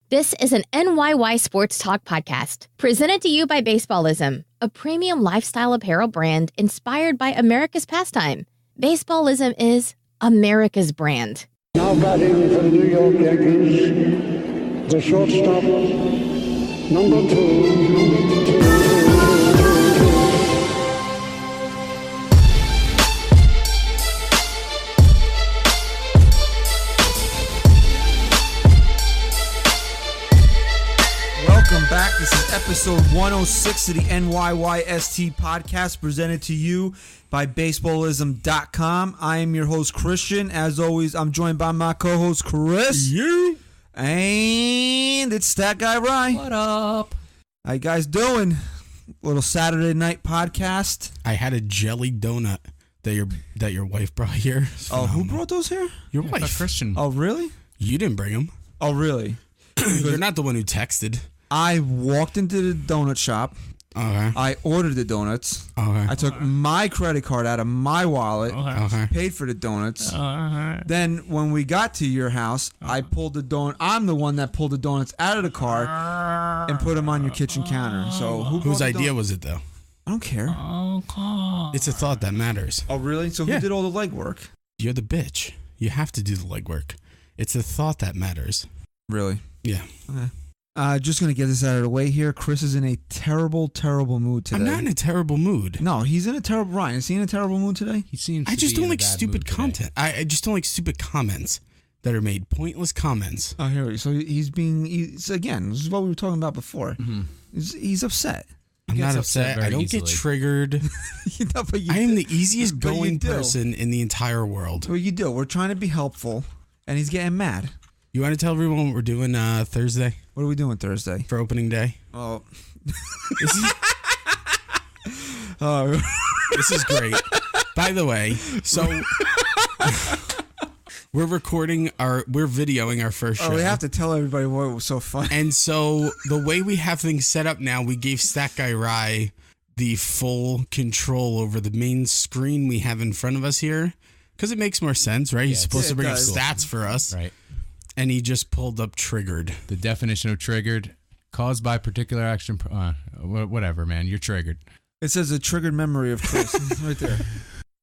This is an NYY Sports Talk podcast, presented to you by Baseballism, a premium lifestyle apparel brand inspired by America's pastime. Baseballism is America's brand. Now batting for the New York Yankees, the shortstop, number two. Welcome back. This is episode 106 of the NYYST podcast, presented to you by Baseballism.com. I am your host, Christian. As always, I'm joined by my co-host, Chris. You. And it's that guy, Ryan. What up? How you guys doing? Little Saturday night podcast. I had a jelly donut that your wife brought here. Oh, who brought those here? Your wife. Christian. Oh, really? You didn't bring them. Oh, really? You're not the one who texted. I walked into the donut shop. Okay. I ordered the donuts. Okay. I took my credit card out of my wallet, Okay. paid for the donuts. Then when we got to your house, I pulled the donut. I'm the one that pulled the donuts out of the car and put them on your kitchen counter. So Whose idea was it, though? I don't care. It's a thought that matters. Oh, really? So Yeah. who did all the legwork? You're the bitch. You have to do the legwork. It's a thought that matters. Really? Yeah. Okay. Just going to get this out of the way here. Chris is in a terrible, terrible mood today. I'm not in a terrible mood. No, he's in a terrible... Ryan, is he in a terrible mood today? He seems. I just to be don't in a like bad stupid mood today. content. I just don't like stupid comments that are made. Pointless comments. Oh, here we go. So again, this is what we were talking about before. Mm-hmm. He's upset. I'm gets not upset upset. very I don't get easily. triggered. You know, but you I am do. the easiest But you going do. person in the entire world. Well, you do. We're trying to be helpful, and he's getting mad. You want to tell everyone what we're doing Thursday What are we doing Thursday? for opening day? Oh, This is, oh, this is great. By the way, so we're videoing our first show. we have to tell everybody why it was so fun. And so the way we have things set up now, we gave Stat Guy Rye the full control over the main screen we have in front of us here, because it makes more sense, right? He's supposed to bring up does. stats for us. Right. And he just pulled up triggered. The definition of triggered, caused by particular action. Whatever, man. You're triggered. It says a triggered memory of Chris right there.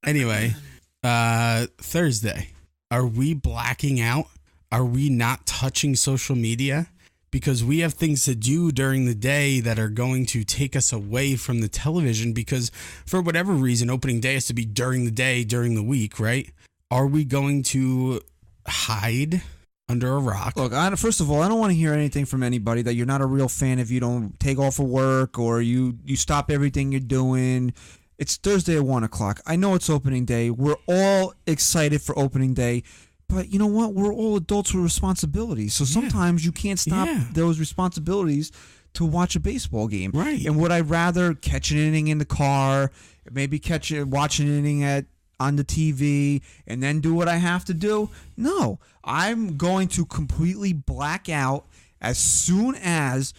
Anyway, Thursday, are we blacking out? Are we not touching social media? Because we have things to do during the day that are going to take us away from the television, because for whatever reason, opening day has to be during the day, during the week, right? Are we going to hide under a rock? Look, first of all, I don't want to hear anything from anybody that you're not a real fan if you don't take off of work or you stop everything you're doing. It's Thursday at 1 o'clock. I know it's opening day. We're all excited for opening day. But you know what? We're all adults with responsibilities. So sometimes you can't stop those responsibilities to watch a baseball game. Right. And would I rather catch an inning in the car, maybe watch an inning on the TV, and then do what I have to do? No. I'm going to completely black out as soon as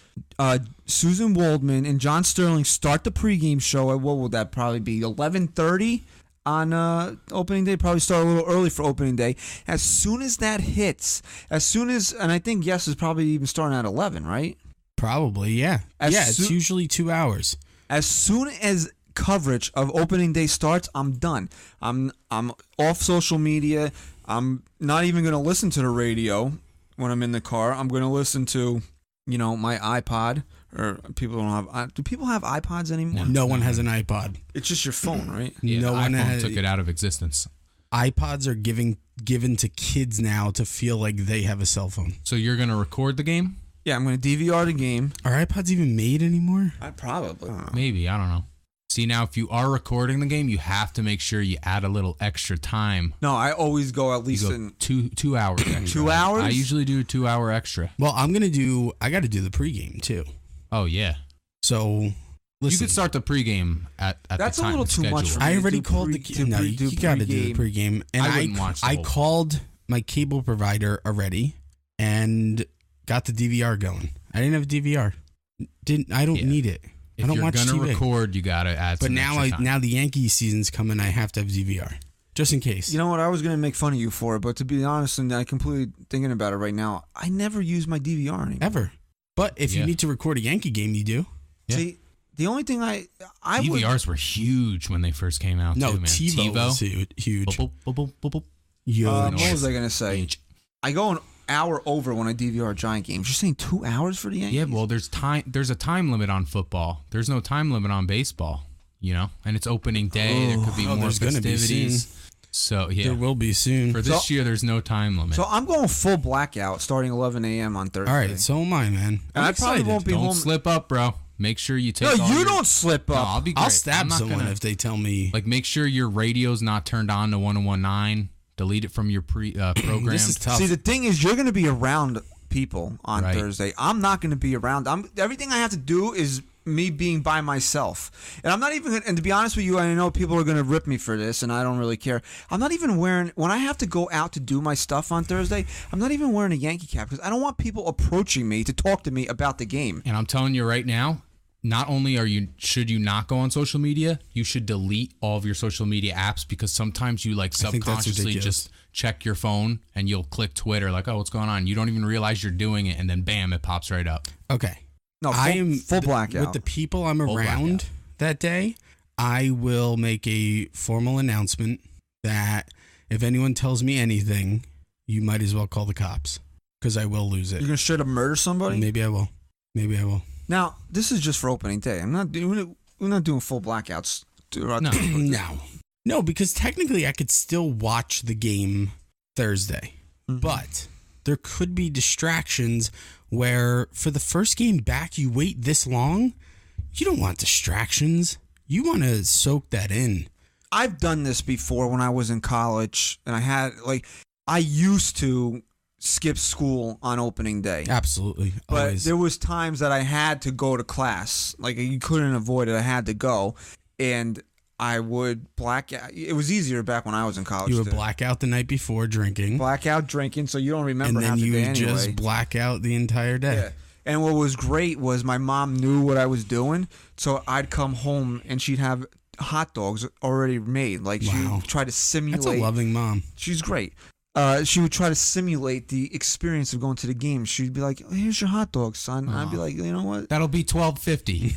Susan Waldman and John Sterling start the pregame show at, what will that probably be, 11:30? On opening day, probably start a little early for opening day. As soon as that hits, and I think Yes is probably even starting at 11, right? Probably, yeah. It's usually 2 hours. As soon as coverage of opening day starts, I'm done. I'm off social media. I'm not even going to listen to the radio when I'm in the car. I'm going to listen to, my iPod. Or people don't have. Do people have iPods anymore? No one has an iPod. It's just your phone, right? Yeah, No the one iPhone took it out of existence. iPods are given to kids now to feel like they have a cell phone. So you're gonna record the game? Yeah, I'm going to DVR the game. Are iPods even made anymore? I probably. I don't know. Maybe, I don't know. See, now if you are recording the game, you have to make sure you add a little extra time. No, I always go at You least go in 2 hours extra. 2 hours. I usually do a 2 hour extra. Well, I got to do the pregame too. Oh yeah. So listen, You could start the pregame at That's the a time little too schedule. much for me. I already do called pre- the to no. pre- You do got to do the pregame, and I wouldn't watch the I whole called my cable provider already and got the DVR going. I didn't have a DVR. I don't need it. If I don't you're watch gonna TV. record, you gotta add. But some now, extra time. now the Yankees season's coming. I have to have DVR. just in case. You know what? I was going to make fun of you for it, but to be honest, and I completely thinking about it right now, I never use my DVR anymore. Ever. But if you Yeah. need to record a Yankee game, you do. Yeah. See, the only thing I DVRs were huge when they first came out. No, too, man. TiVo was huge. Boop, boop, boop, boop, boop. Yo, what was I going to say? Huge. I go an hour over when I DVR Giant games. You're saying 2 hours for the Yankees? Yeah, well, there's a time limit on football. There's no time limit on baseball. And it's opening day. There could be more there's gonna be festivities. soon. So yeah, There will be soon. for this year, there's no time limit. So I'm going full blackout starting 11 a.m. on Thursday. All right, so am I, man. And I'm I probably excited. won't be Don't home. slip up, bro. Make sure you take. No, all you your- don't slip No, up. I'll be great. I'll I'm stab not someone gonna- if they tell me. Like, make sure your radio's not turned on to 101.9. Delete it from your program. This is tough. See, the thing is, you're going to be around people on Right. Thursday. I'm not going to be around. Everything I have to do is me being by myself. And I'm not even gonna, and to be honest with you, I know people are going to rip me for this, and I don't really care. I'm not even wearing, when I have to go out to do my stuff on Thursday, I'm not even wearing a Yankee cap because I don't want people approaching me to talk to me about the game. And I'm telling you right now, not only should you not go on social media, you should delete all of your social media apps, because sometimes you like I think that's subconsciously ridiculous. just check your phone and you'll click Twitter like, oh, what's going on? You don't even realize you're doing it, and then bam, it pops right up. Okay. No, I am full blackout. With the people I'm Full around blackout. that day, I will make a formal announcement that if anyone tells me anything, you might as well call the cops, because I will lose it. You're going to straight up murder somebody? Maybe I will. Now, this is just for opening day. We're not doing full blackouts. No. No, because technically I could still watch the game Thursday, but there could be distractions where for the first game back, you wait this long. You don't want distractions. You want to soak that in. I've done this before when I was in college, and I used to skip school on opening day. Absolutely. But Always. there was times that I had to go to class. Like, you couldn't avoid it. I had to go. And I would black out. It was easier back when I was in college. You would too. black out the night before drinking, Blackout drinking, so you don't remember and then half the you day would anyway. just black out the entire day. Yeah. And what was great was my mom knew what I was doing, so I'd come home and she'd have hot dogs already made. Like, she Wow. would try to simulate. That's a loving mom. She's great. She would try to simulate the experience of going to the game. She'd be like, "Here's your hot dog, son." I'd be like, "You know what? That'll be $12.50.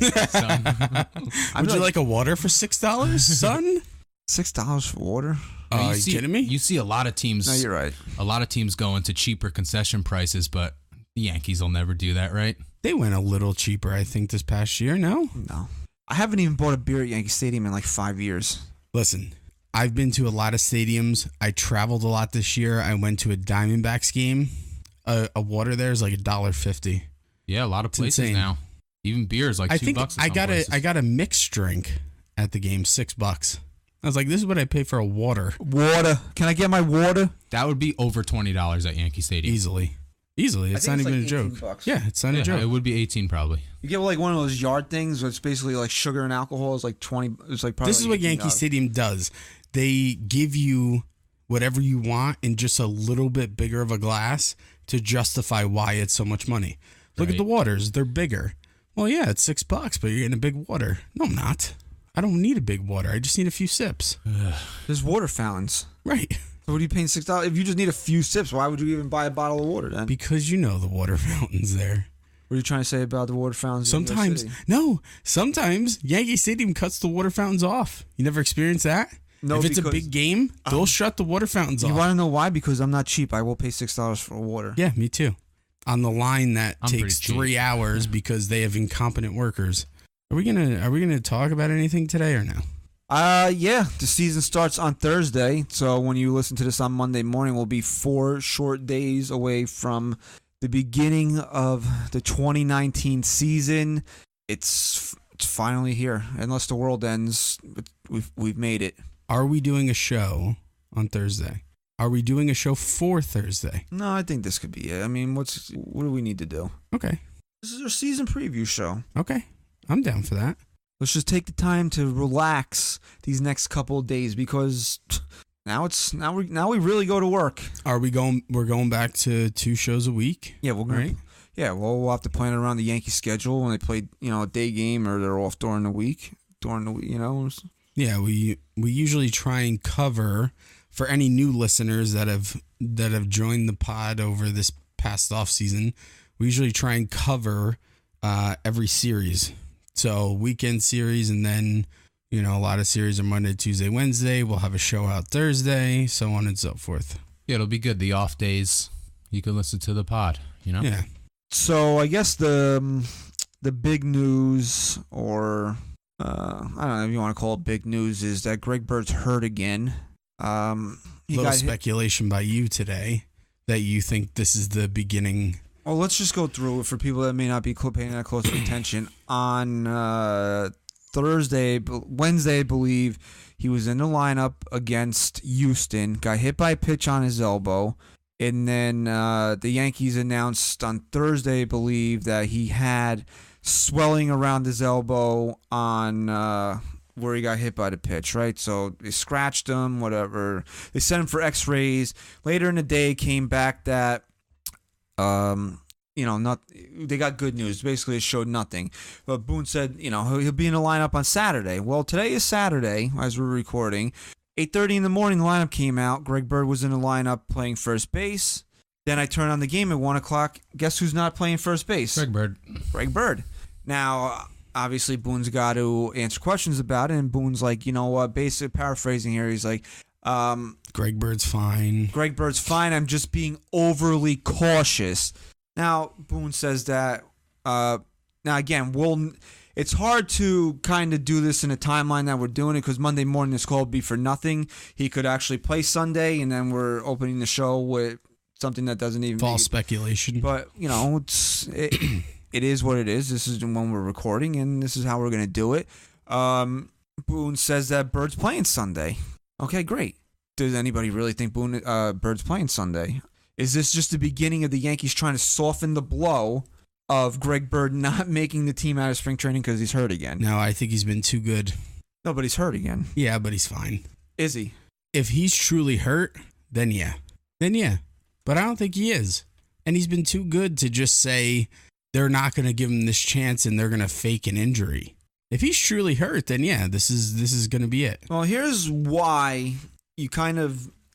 Would you like a water for $6, son? $6 for water?" Are you kidding me? You see a lot of teams. No, you're right. A lot of teams go into cheaper concession prices, but the Yankees will never do that, right? They went a little cheaper, I think, this past year. No? No, I haven't even bought a beer at Yankee Stadium in like 5 years. Listen, I've been to a lot of stadiums. I traveled a lot this year. I went to a Diamondbacks game. A water there is like $1.50. Yeah, a lot of places insane. now. Even beer is like $2. I think at some I places. got a mixed drink at the game, $6. I was like, this is what I pay for a water. Water? Can I get my water? That would be over $20 at Yankee Stadium. Easily. It's not even a joke. $18. Yeah, it's not a Yeah, joke. it would be 18 probably. You get like one of those yard things where it's basically like sugar and alcohol. It's like 20. It's like probably. This is what like Yankee $18. Stadium does. They give you whatever you want in just a little bit bigger of a glass to justify why it's so much money. Look at Right. the waters. They're bigger. Well, yeah, it's $6, but you're getting a big water. No, I'm not. I don't need a big water. I just need a few sips. There's water fountains. Right. So what are you paying $6? If you just need a few sips, why would you even buy a bottle of water then? Because you know the water fountain's there. What are you trying to say about the water fountains? in your city? Sometimes Yankee Stadium cuts the water fountains off. You never experienced that? No, if it's a because- big game, they'll shut the water fountains You off. want to know why? Because I'm not cheap. I will pay $6 for water. Yeah, me too. On the line that I'm takes pretty cheap. 3 hours because they have incompetent workers. Are we gonna talk about anything today or no? Yeah. The season starts on Thursday, so when you listen to this on Monday morning, we'll be 4 short days away from the beginning of the 2019 season. It's finally here. Unless the world ends, we've made it. Are we doing a show on Thursday? Are we doing a show for Thursday? No, I think this could be it. I mean, what do we need to do? Okay. This is our season preview show. Okay. I'm down for that. Let's just take the time to relax these next couple of days because now we really go to work. We're going back to 2 shows a week. Yeah, we're gonna. Right. Yeah, well, we'll have to plan it around the Yankee schedule when they play, a day game or they're off during the week. Yeah, we usually try and cover for any new listeners that have joined the pod over this past off season. We usually try and cover every series. So weekend series, and then a lot of series are Monday, Tuesday, Wednesday. We'll have a show out Thursday, so on and so forth. Yeah, it'll be good. The off days, you can listen to the pod. Yeah. So I guess the big news, or I don't know if you want to call it big news, is that Greg Bird's hurt again. Little speculation by you today that you think this is the beginning. Well, let's just go through it for people that may not be paying that close attention. On Wednesday, I believe, he was in the lineup against Houston, got hit by a pitch on his elbow, and then the Yankees announced on Thursday, I believe, that he had swelling around his elbow on where he got hit by the pitch, right? So they scratched him, whatever. They sent him for x-rays. Later in the day, came back that they got good news. Basically, it showed nothing. But Boone said, he'll be in the lineup on Saturday. Well, today is Saturday, as we're recording. 8:30 in the morning, the lineup came out. Greg Bird was in the lineup playing first base. Then I turned on the game at 1 o'clock. Guess who's not playing first base? Greg Bird. Now, obviously, Boone's got to answer questions about it, and Boone's like, basic paraphrasing here, he's like, Greg Bird's fine. I'm just being overly cautious. Now, Boone says that, now again, it's hard to kind of do this in a timeline that we're doing it, because Monday morning this call would be for nothing. He could actually play Sunday, and then we're opening the show with something that doesn't even... False speculation. But, it is what it is. This is when we're recording, and this is how we're going to do it. Boone says that Bird's playing Sunday. Okay, great. Does anybody really think Bird's playing Sunday? Is this just the beginning of the Yankees trying to soften the blow of Greg Bird not making the team out of spring training because he's hurt again? No, I think he's been too good. No, but he's hurt again. Yeah, but he's fine. Is he? If he's truly hurt, then yeah. But I don't think he is. And he's been too good to just say they're not going to give him this chance and they're going to fake an injury. If he's truly hurt, then yeah, this is going to be it. Well, here's why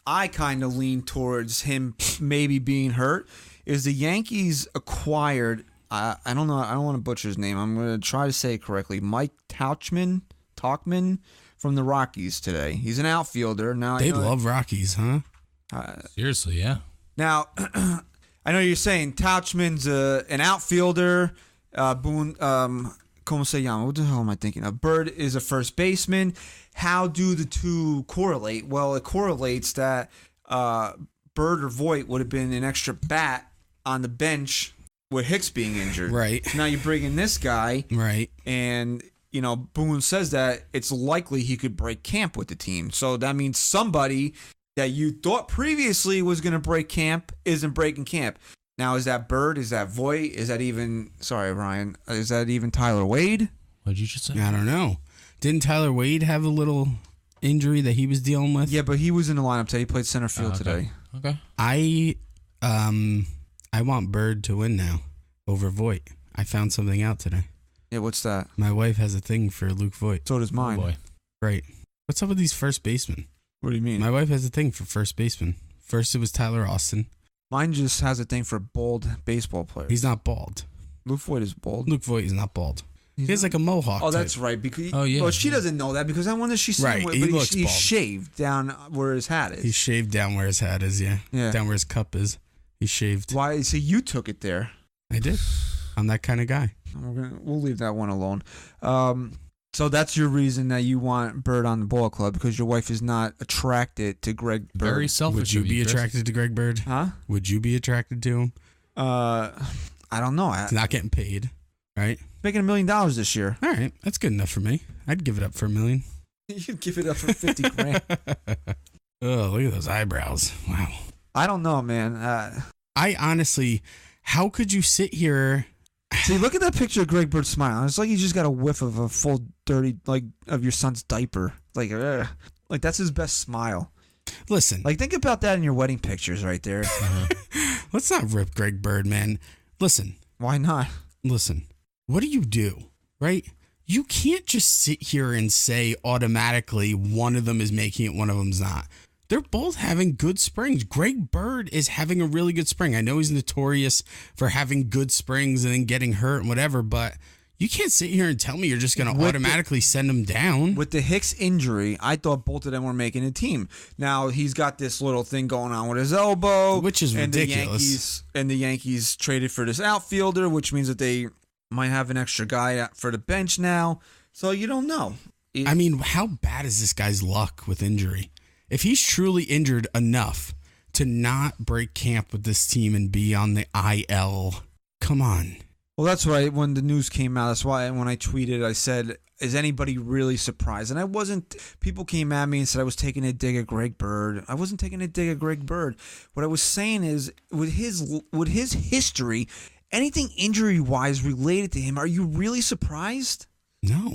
I kind of lean towards him maybe being hurt, is the Yankees acquired, I don't know, I don't want to butcher his name. I'm going to try to say it correctly. Mike Tauchman from the Rockies today. He's an outfielder. Now they love Rockies, huh? Seriously, yeah. Now, I know you're saying Tauchman's an outfielder. Boone, como se llama? What the hell am I thinking of? Bird is a first baseman. How do the two correlate? Well, it correlates that Bird or Voit would have been an extra bat on the bench with Hicks being injured. Right. Now you bring in this guy. Right. And, Boone says that it's likely he could break camp with the team. So that means somebody that you thought previously was going to break camp isn't breaking camp. Now, is that Bird? Is that Voit? Is that even... Sorry, Ryan. Is that even Tyler Wade? What did you just say? I don't know. Didn't Tyler Wade have a little injury that he was dealing with? Yeah, but he was in the lineup today. He played center field today. Okay. I want Bird to win now over Voit. I found something out today. Yeah, what's that? My wife has a thing for Luke Voit. So does mine. Oh boy. Right. What's up with these first basemen? What do you mean? My wife has a thing for first baseman. First it was Tyler Austin. Mine just has a thing for bald baseball players. He's not bald. Luke Voit is bald. Luke Voit is not bald. He has like a mohawk. Oh, type. That's right. Because yeah. Well, she doesn't know that because I wonder if she's right. With, He but looks he's bald. shaved down where his hat is. He's shaved down where his hat is. Yeah. Down where his cup is. He's shaved. Why? So you took it there. I did. I'm that kind of guy. We'll leave that one alone. So that's your reason that you want Bird on the ball club, because your wife is not attracted to Greg Bird. Very selfish. Would you be attracted to Greg Bird? Huh? Would you be attracted to him? I don't know. He's not getting paid, right? Making $1 million this year. All right, that's good enough for me. I'd give it up for $1 million. You'd give it up for $50,000. Oh, look at those eyebrows! Wow. I don't know, man. I honestly, how could you sit here? See, look at that picture of Greg Bird smiling. It's like he just got a whiff of a full dirty, of your son's diaper. Like that's his best smile. Listen. Think about that in your wedding pictures right there. Let's not rip Greg Bird, man. Listen. Why not? Listen. What do you do, right? you can't just sit here and say automatically one of them is making it, one of them's not. They're both having good springs. Greg Bird is having a really good spring. I know he's notorious for having good springs and then getting hurt and whatever, but you can't sit here and tell me you're just going to automatically send him down. With the Hicks injury, I thought both of them were making a team. Now, he's got this little thing going on with his elbow. Which is ridiculous. The Yankees traded for this outfielder, which means that they might have an extra guy for the bench now. So you don't know. I mean, how bad is this guy's luck with injury? If he's truly injured enough to not break camp with this team and be on the IL, come on. Well, that's why when the news came out, that's why when I tweeted, I said, is anybody really surprised? And I wasn't. People came at me and said I was taking a dig at Greg Bird. I wasn't taking a dig at Greg Bird. What I was saying is, with his history, anything injury-wise related to him, are you really surprised? No.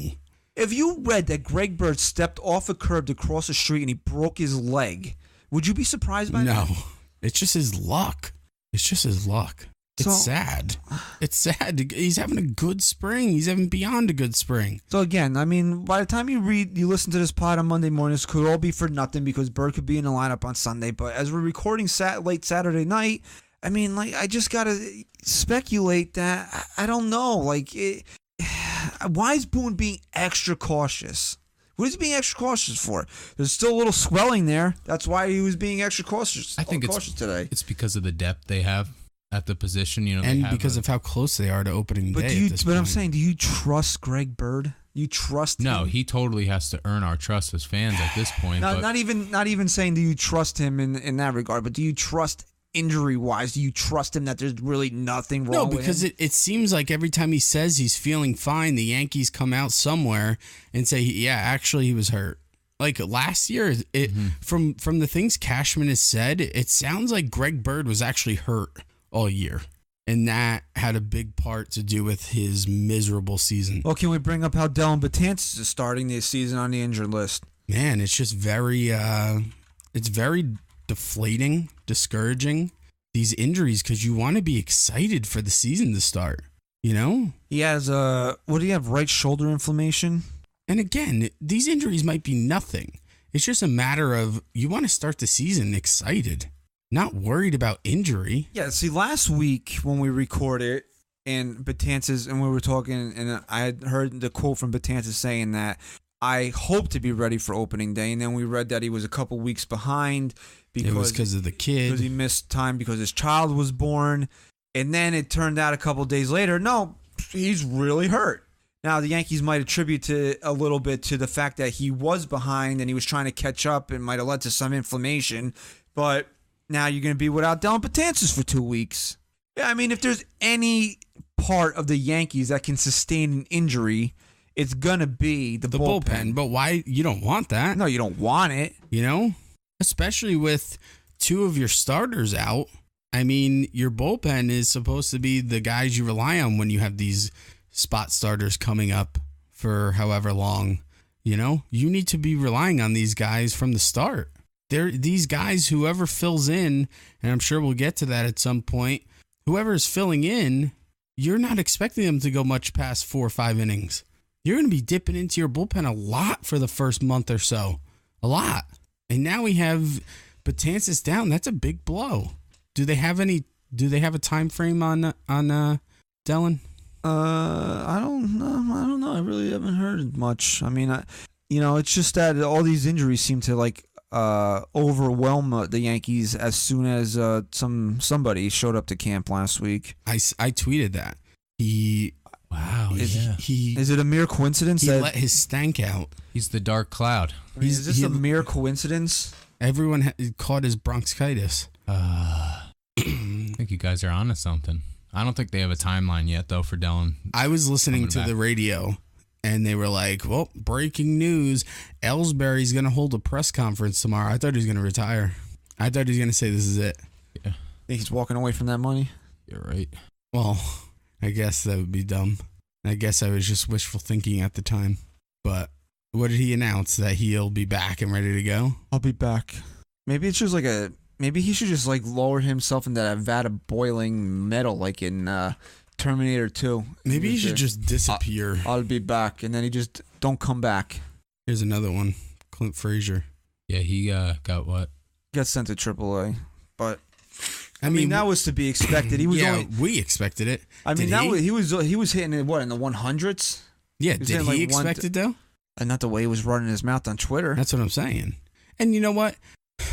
If you read that Greg Bird stepped off a curb to cross the street and he broke his leg, would you be surprised by that? No. It's just his luck. It's sad. It's sad. He's having a good spring. He's having beyond a good spring. So again, I mean, by the time you listen to this pod on Monday morning, this could all be for nothing because Bird could be in the lineup on Sunday. But as we're recording late Saturday night, I mean, like, I just gotta speculate that I don't know. Like, why is Boone being extra cautious? What is he being extra cautious for? There's still a little swelling there. That's why he was being extra cautious. I think cautious today. It's because of the depth they have at the position, and because of how close they are to opening day. But I'm saying, do you trust Greg Bird? You trust him? No, he totally has to earn our trust as fans at this point. Not even saying do you trust him in that regard, but do you trust injury-wise? Do you trust him that there's really nothing wrong with him? No, because it seems like every time he says he's feeling fine, the Yankees come out somewhere and say, yeah, actually he was hurt. Like last year, from the things Cashman has said, it sounds like Greg Bird was actually hurt all year. And that had a big part to do with his miserable season. Well, can we bring up how Dellin Betances is starting this season on the injured list? Man, it's just very deflating, discouraging, these injuries, because you want to be excited for the season to start, you know? He has, what do you have, right shoulder inflammation? And again, these injuries might be nothing. It's just a matter of you want to start the season excited. Not worried about injury. Yeah, see, last week when we recorded and Betances, and we were talking, and I had heard the quote from Betances saying that I hope to be ready for opening day, and then we read that he was a couple weeks behind because of the kid. Because he missed time because his child was born, and then it turned out a couple days later, no, he's really hurt. Now, the Yankees might attribute a little bit to the fact that he was behind and he was trying to catch up and might have led to some inflammation, but now you're going to be without Dellin Betances for 2 weeks. Yeah, I mean, if there's any part of the Yankees that can sustain an injury, it's going to be the bullpen. But why? You don't want that. No, you don't want it. You know? Especially with two of your starters out. I mean, your bullpen is supposed to be the guys you rely on when you have these spot starters coming up for however long. You know? You need to be relying on these guys from the start. These guys, whoever fills in, and I'm sure we'll get to that at some point, whoever is filling in, you're not expecting them to go much past 4 or 5 innings. You're going to be dipping into your bullpen a lot for the first month or so. A lot. And now we have Betances down. That's a big blow. Do they have a time frame on Dellin? I don't know. I really haven't heard much. I mean, it's just that all these injuries seem to overwhelm the Yankees as soon as somebody showed up to camp last week. I tweeted that. Is it a mere coincidence he that let his stank out? He's the dark cloud. Is this a mere coincidence? Everyone caught his bronchitis. I think you guys are onto something. I don't think they have a timeline yet, though, for Dellin. I was listening to the radio, and they were like, well, breaking news. Ellsbury's going to hold a press conference tomorrow. I thought he was going to retire. I thought he was going to say this is it. Yeah. Think he's walking away from that money? You're right. Well, I guess that would be dumb. I guess I was just wishful thinking at the time. But what did he announce? That he'll be back and ready to go? I'll be back. Maybe it's just maybe he should just lower himself into that vat of boiling metal like in Terminator 2. Maybe he should just disappear. I'll be back, and then he just don't come back. Here's another one. Clint Frazier. Yeah, he got what? Got sent to AAA, but I mean that was to be expected. He was we expected it. I mean he was hitting it in the 100s. Yeah, did he expect it though? And not the way he was running his mouth on Twitter. That's what I'm saying. And you know what?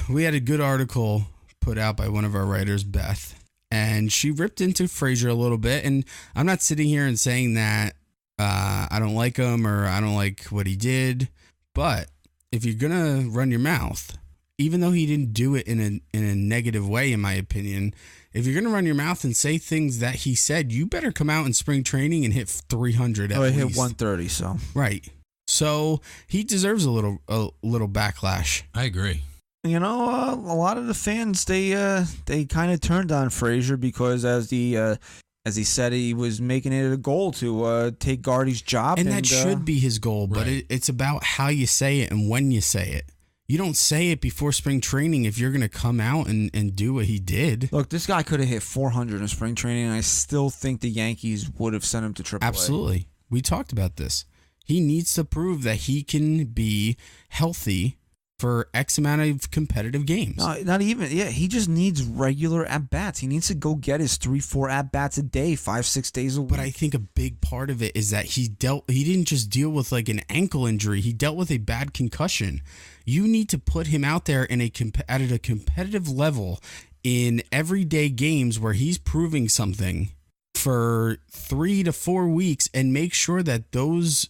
We had a good article put out by one of our writers, Beth, and she ripped into Frazier a little bit. And I'm not sitting here and saying that I don't like him or I don't like what he did, but if you're gonna run your mouth, even though he didn't do it in a negative way, in my opinion, if you're gonna run your mouth and say things that he said, you better come out in spring training and hit 300 at least. He hit 130, so right. So he deserves a little backlash. I agree. You know, a lot of the fans they kind of turned on Frazier because as he said, he was making it a goal to take Gardy's job, and that should be his goal. But right. it's about how you say it and when you say it. You don't say it before spring training if you're going to come out and do what he did. Look, this guy could have hit 400 in spring training, and I still think the Yankees would have sent him to AAA. Absolutely. We talked about this. He needs to prove that he can be healthy for X amount of competitive games. No, not even. Yeah, he just needs regular at-bats. He needs to go get his 3-4 at-bats a day, 5-6 days a week. But I think a big part of it is that he didn't just deal with like an ankle injury. He dealt with a bad concussion. You need to put him out there at a competitive level in everyday games where he's proving something for 3 to 4 weeks and make sure that those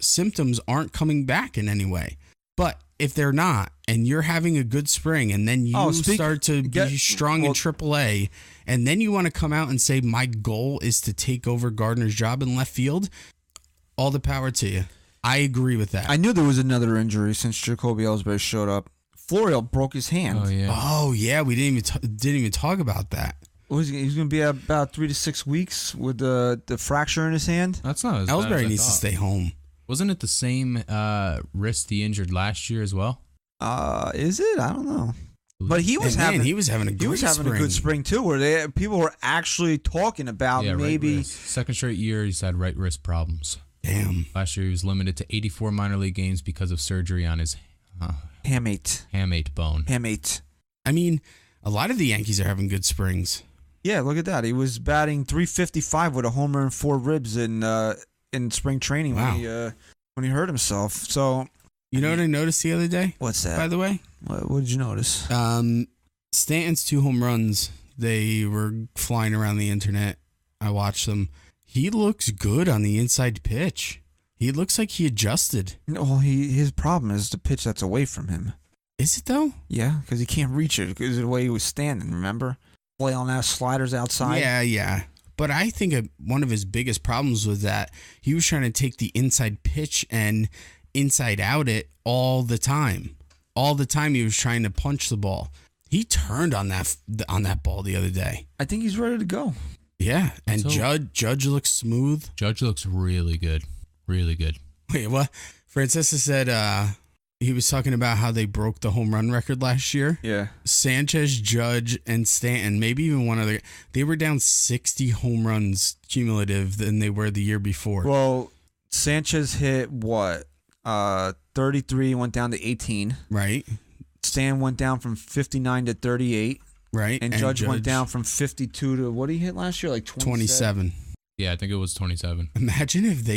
symptoms aren't coming back in any way. But if they're not, and you're having a good spring, and then you start to be strong in AAA, and then you want to come out and say, my goal is to take over Gardner's job in left field, all the power to you. I agree with that. I knew there was another injury since Jacoby Ellsbury showed up. Florial broke his hand. Oh yeah. We didn't even talk about that. He's going to be about 3 to 6 weeks with the fracture in his hand. That's not as bad Ellsbury as I needs to thought. stay home. Wasn't it the same wrist he injured last year as well? Is it? I don't know. But he was having a good spring too, where people were actually talking about maybe right second straight year he's had right wrist problems. Damn. Last year he was limited to 84 minor league games because of surgery on his hamate bone. Hamate. I mean, a lot of the Yankees are having good springs. Yeah, look at that. He was batting .355 with a homer and 4 ribs in spring training when he hurt himself. So you know what I noticed the other day? What's that? By the way, what did you notice? Stanton's 2 home runs. They were flying around the internet. I watched them. He looks good on the inside pitch. He looks like he adjusted. No, his problem is the pitch that's away from him. Is it though? Yeah, because he can't reach it because of the way he was standing. Remember, flailing out sliders outside. Yeah. But I think one of his biggest problems was that he was trying to take the inside pitch and inside out it all the time. All the time he was trying to punch the ball. He turned on that ball the other day. I think he's ready to go. Yeah, and Judge looks smooth. Judge looks really good. Really good. Wait, what? Francesca said he was talking about how they broke the home run record last year. Yeah. Sanchez, Judge, and Stanton, maybe even one other. They were down 60 home runs cumulative than they were the year before. Well, Sanchez hit what? 33, went down to 18. Right. Stan went down from 59 to 38. Right. And Judge went down from 52 to what did he hit last year? Like 27. Yeah, I think it was 27. Imagine if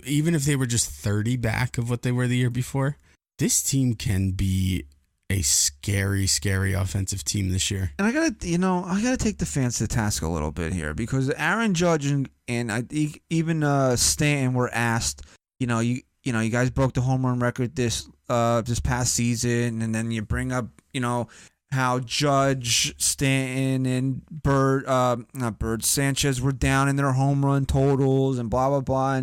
even if they were just 30 back of what they were the year before, this team can be a scary, scary offensive team this year. And I gotta take the fans to task a little bit here because Aaron Judge and even Stanton were asked, you guys broke the home run record this past season, and then you bring up, how Judge, Stanton, and Sanchez were down in their home run totals and blah, blah, blah.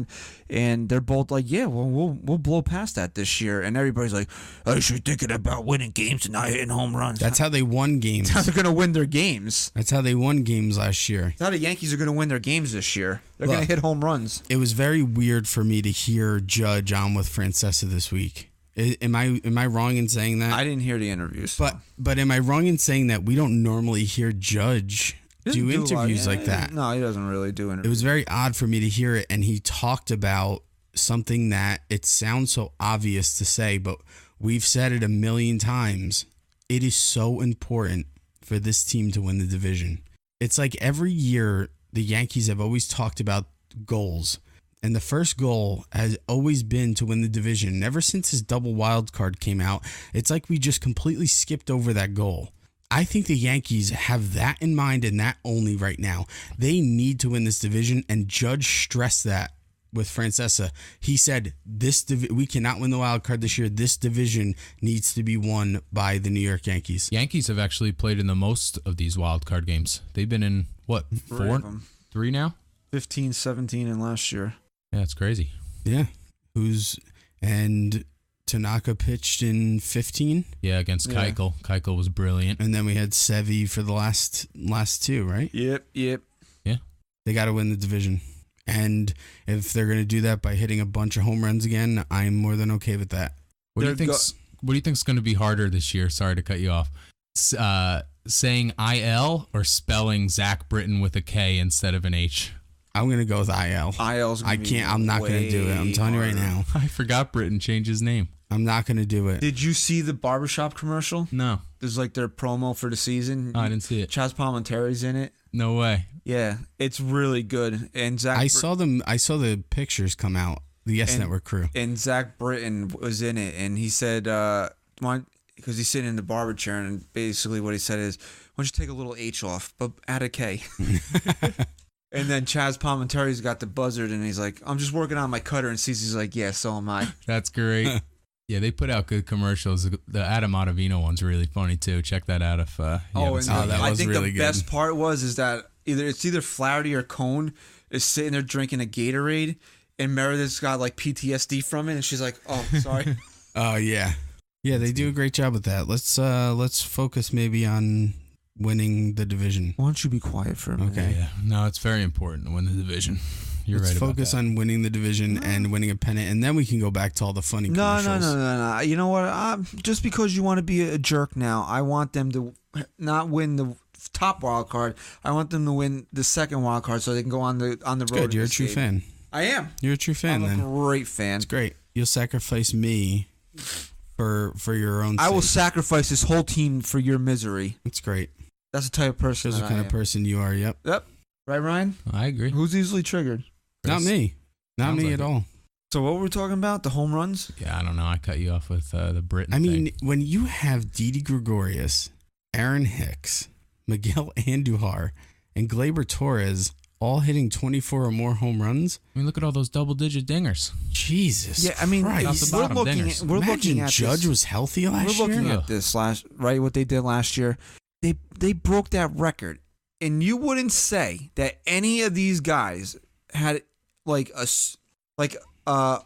And they're both like, yeah, well, we'll blow past that this year. And everybody's like, I should thinking about winning games and not hitting home runs. That's how they won games. That's how they're going to win their games. That's how they won games last year. That's how the Yankees are going to win their games this year. They're going to hit home runs. It was very weird for me to hear Judge on with Francesca this week. Am I wrong in saying that? I didn't hear the interviews. But am I wrong in saying that we don't normally hear Judge He do doesn't a lot. interviews like that. No, he doesn't really do interviews. It was very odd for me to hear it, and he talked about something that it sounds so obvious to say, but we've said it a million times. It is so important for this team to win the division. It's like every year the Yankees have always talked about goals, and the first goal has always been to win the division. And ever since his double wild card came out, it's like we just completely skipped over that goal. I think the Yankees have that in mind and that only right now. They need to win this division, and Judge stressed that with Francesa. He said, we cannot win the wild card this year. This division needs to be won by the New York Yankees. Yankees have actually played in the most of these wild card games. They've been in, what, 3 now? 15, 17 in last year. Yeah, it's crazy. Yeah. And Tanaka pitched in 15. Yeah, against Keuchel. Keuchel was brilliant. And then we had Sevy for the last two, right? Yep. Yeah. They got to win the division. And if they're going to do that by hitting a bunch of home runs again, I'm more than okay with that. What do you think's going to be harder this year? Sorry to cut you off. Saying IL or spelling Zach Britton with a K instead of an H? I'm going to go with IL. IL's gonna I'm not going to do it. I'm telling you right now. I forgot Britton changed his name. I'm not going to do it. Did you see the barbershop commercial? No. There's like their promo for the season. Oh, I didn't see it. Chaz Palminteri's in it. No way. Yeah, it's really good. And I saw the pictures come out. The Yes Network crew. And Zach Britton was in it, and he said, because he's sitting in the barber chair, and basically what he said is, why don't you take a little H off, but add a K. And then Chaz Palminteri's got the buzzard, and he's like, I'm just working on my cutter, and Cece's like, yeah, so am I. That's great. Yeah, they put out good commercials. The Adam Ottavino one's really funny, too. Check that out if you haven't seen it. I think really the best part is that either Flaherty or Cone is sitting there drinking a Gatorade, and Meredith's got like PTSD from it, and she's like, oh, sorry. Oh, yeah. Yeah, they do a great job with that. Let's focus maybe on winning the division. Why don't you be quiet for a minute? Okay. Yeah. No, it's very important to win the division. Let's focus on winning the division and winning a pennant, and then we can go back to all the funny commercials. No. You know what? Just because you want to be a jerk now, I want them to not win the top wild card. I want them to win the second wild card so they can go on the road. Good. You're a true fan. I am. You're a true fan. I'm a great fan. It's great. You'll sacrifice me for your own sake. I will sacrifice this whole team for your misery. It's great. That's the type of person. That's the kind of person you are. Yep. Right, Ryan? I agree. Who's easily triggered? Not me. Not me at all. So what were we talking about? The home runs? Yeah, I don't know. I cut you off with the Britton thing. mean, when you have Didi Gregorius, Aaron Hicks, Miguel Andujar, and Gleyber Torres all hitting 24 or more home runs. I mean, look at all those double-digit dingers. Jesus. Yeah, I mean, Christ. we're looking at Judge was healthy last year. We're looking at this what they did last year. They broke that record, and you wouldn't say that any of these guys had what's the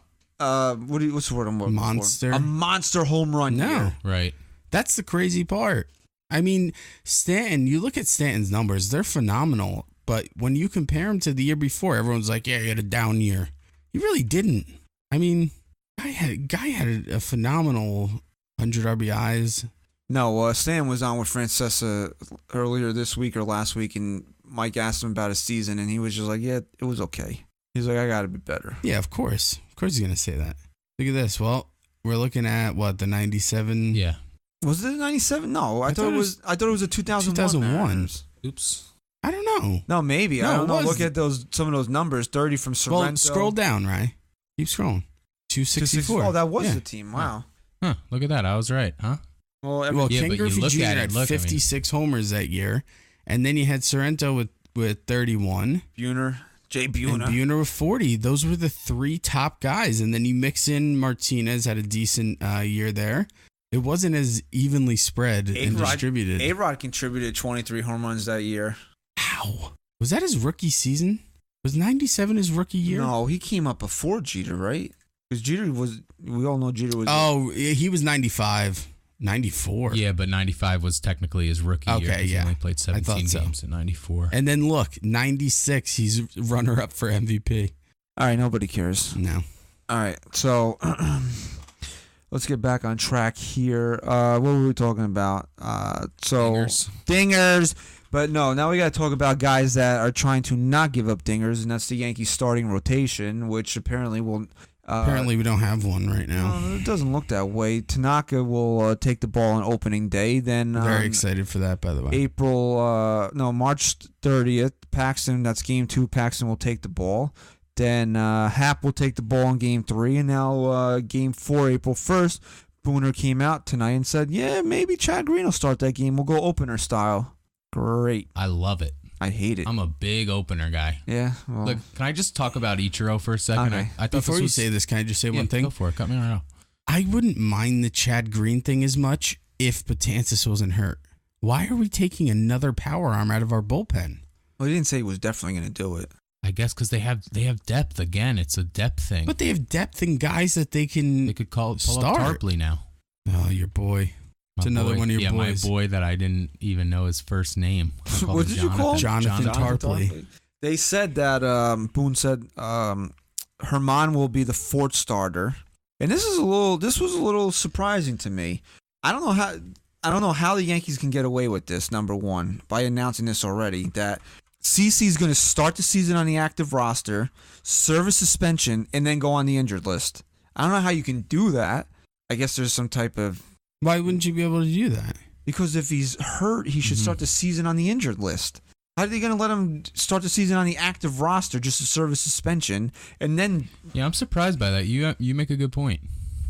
word I'm looking monster for? A monster home run. No, year. Right. That's the crazy part. I mean, Stanton. You look at Stanton's numbers; they're phenomenal. But when you compare him to the year before, everyone's like, "Yeah, he had a down year." He really didn't. I mean, guy had a phenomenal 100 RBIs. No, Stan was on with Francesa earlier this week or last week, and Mike asked him about his season, and he was just like, yeah, it was okay. He's like, I got to be better. Yeah, of course. Of course he's going to say that. Look at this. Well, we're looking at, the 97? Yeah. Was it a 97? No, I thought it was a 2001. 2001. Oops. I don't know. No, maybe. No, I don't know. Look at some of those numbers. 30 from Sorrento. Well, scroll down, right? Keep scrolling. 264. Oh, that was the team. Wow. Huh. Look at that. I was right, huh? Well, Yeah, Ken but you Griffey look Jr. at it, had look, 56 homers that year. And then you had Sorrento with 31. Jay And Buhner. Buhner with 40. Those were the three top guys. And then you mix in Martinez, had a decent year there. It wasn't as evenly spread and distributed. A-Rod contributed 23 home runs that year. How? Was that his rookie season? Was 97 his rookie year? No, he came up before Jeter, right? Because we all know Jeter was. Oh, he was 95. 94. Yeah, but 95 was technically his rookie year. Okay, He only played 17 games in 94. And then look, 96, he's runner-up for MVP. All right, nobody cares. No. All right, so let's get back on track here. What were we talking about? Dingers. Dingers. But no, now we got to talk about guys that are trying to not give up dingers, and that's the Yankees starting rotation, which apparently will. Apparently, we don't have one right now. It doesn't look that way. Tanaka will take the ball on opening day. Then Very excited for that, by the way. March 30th, Paxton. That's game 2. Paxton will take the ball. Then Happ will take the ball in game 3, and now game 4, April 1st. Booner came out tonight and said, "Yeah, maybe Chad Green will start that game. We'll go opener style." Great. I love it. I hate it. I'm a big opener guy. Yeah. Well, Look, can I just talk about Ichiro for a second? Okay. I thought Before this you was, say this, can I just say one thing? Go for it. Cut me right off. I wouldn't mind the Chad Green thing as much if Betances wasn't hurt. Why are we taking another power arm out of our bullpen? well, he didn't say he was definitely going to do it. I guess because they have depth again. It's a depth thing. But they have depth in guys that they can. They could pull start. up Tarpley now. Oh, your boy. It's another one of your boys. My boy that I didn't even know his first name. What did you call him? Jonathan Tarpley. They said that Boone said Herman will be the 4th starter, and this was a little surprising to me. I don't know how the Yankees can get away with this. Number one, by announcing this already, that CC is going to start the season on the active roster, serve a suspension, and then go on the injured list. I don't know how you can do that. I guess there's some type of. Why wouldn't you be able to do that? Because if he's hurt, he should start the season on the injured list. How are they going to let him start the season on the active roster just to serve a suspension? And then... Yeah, I'm surprised by that. You make a good point.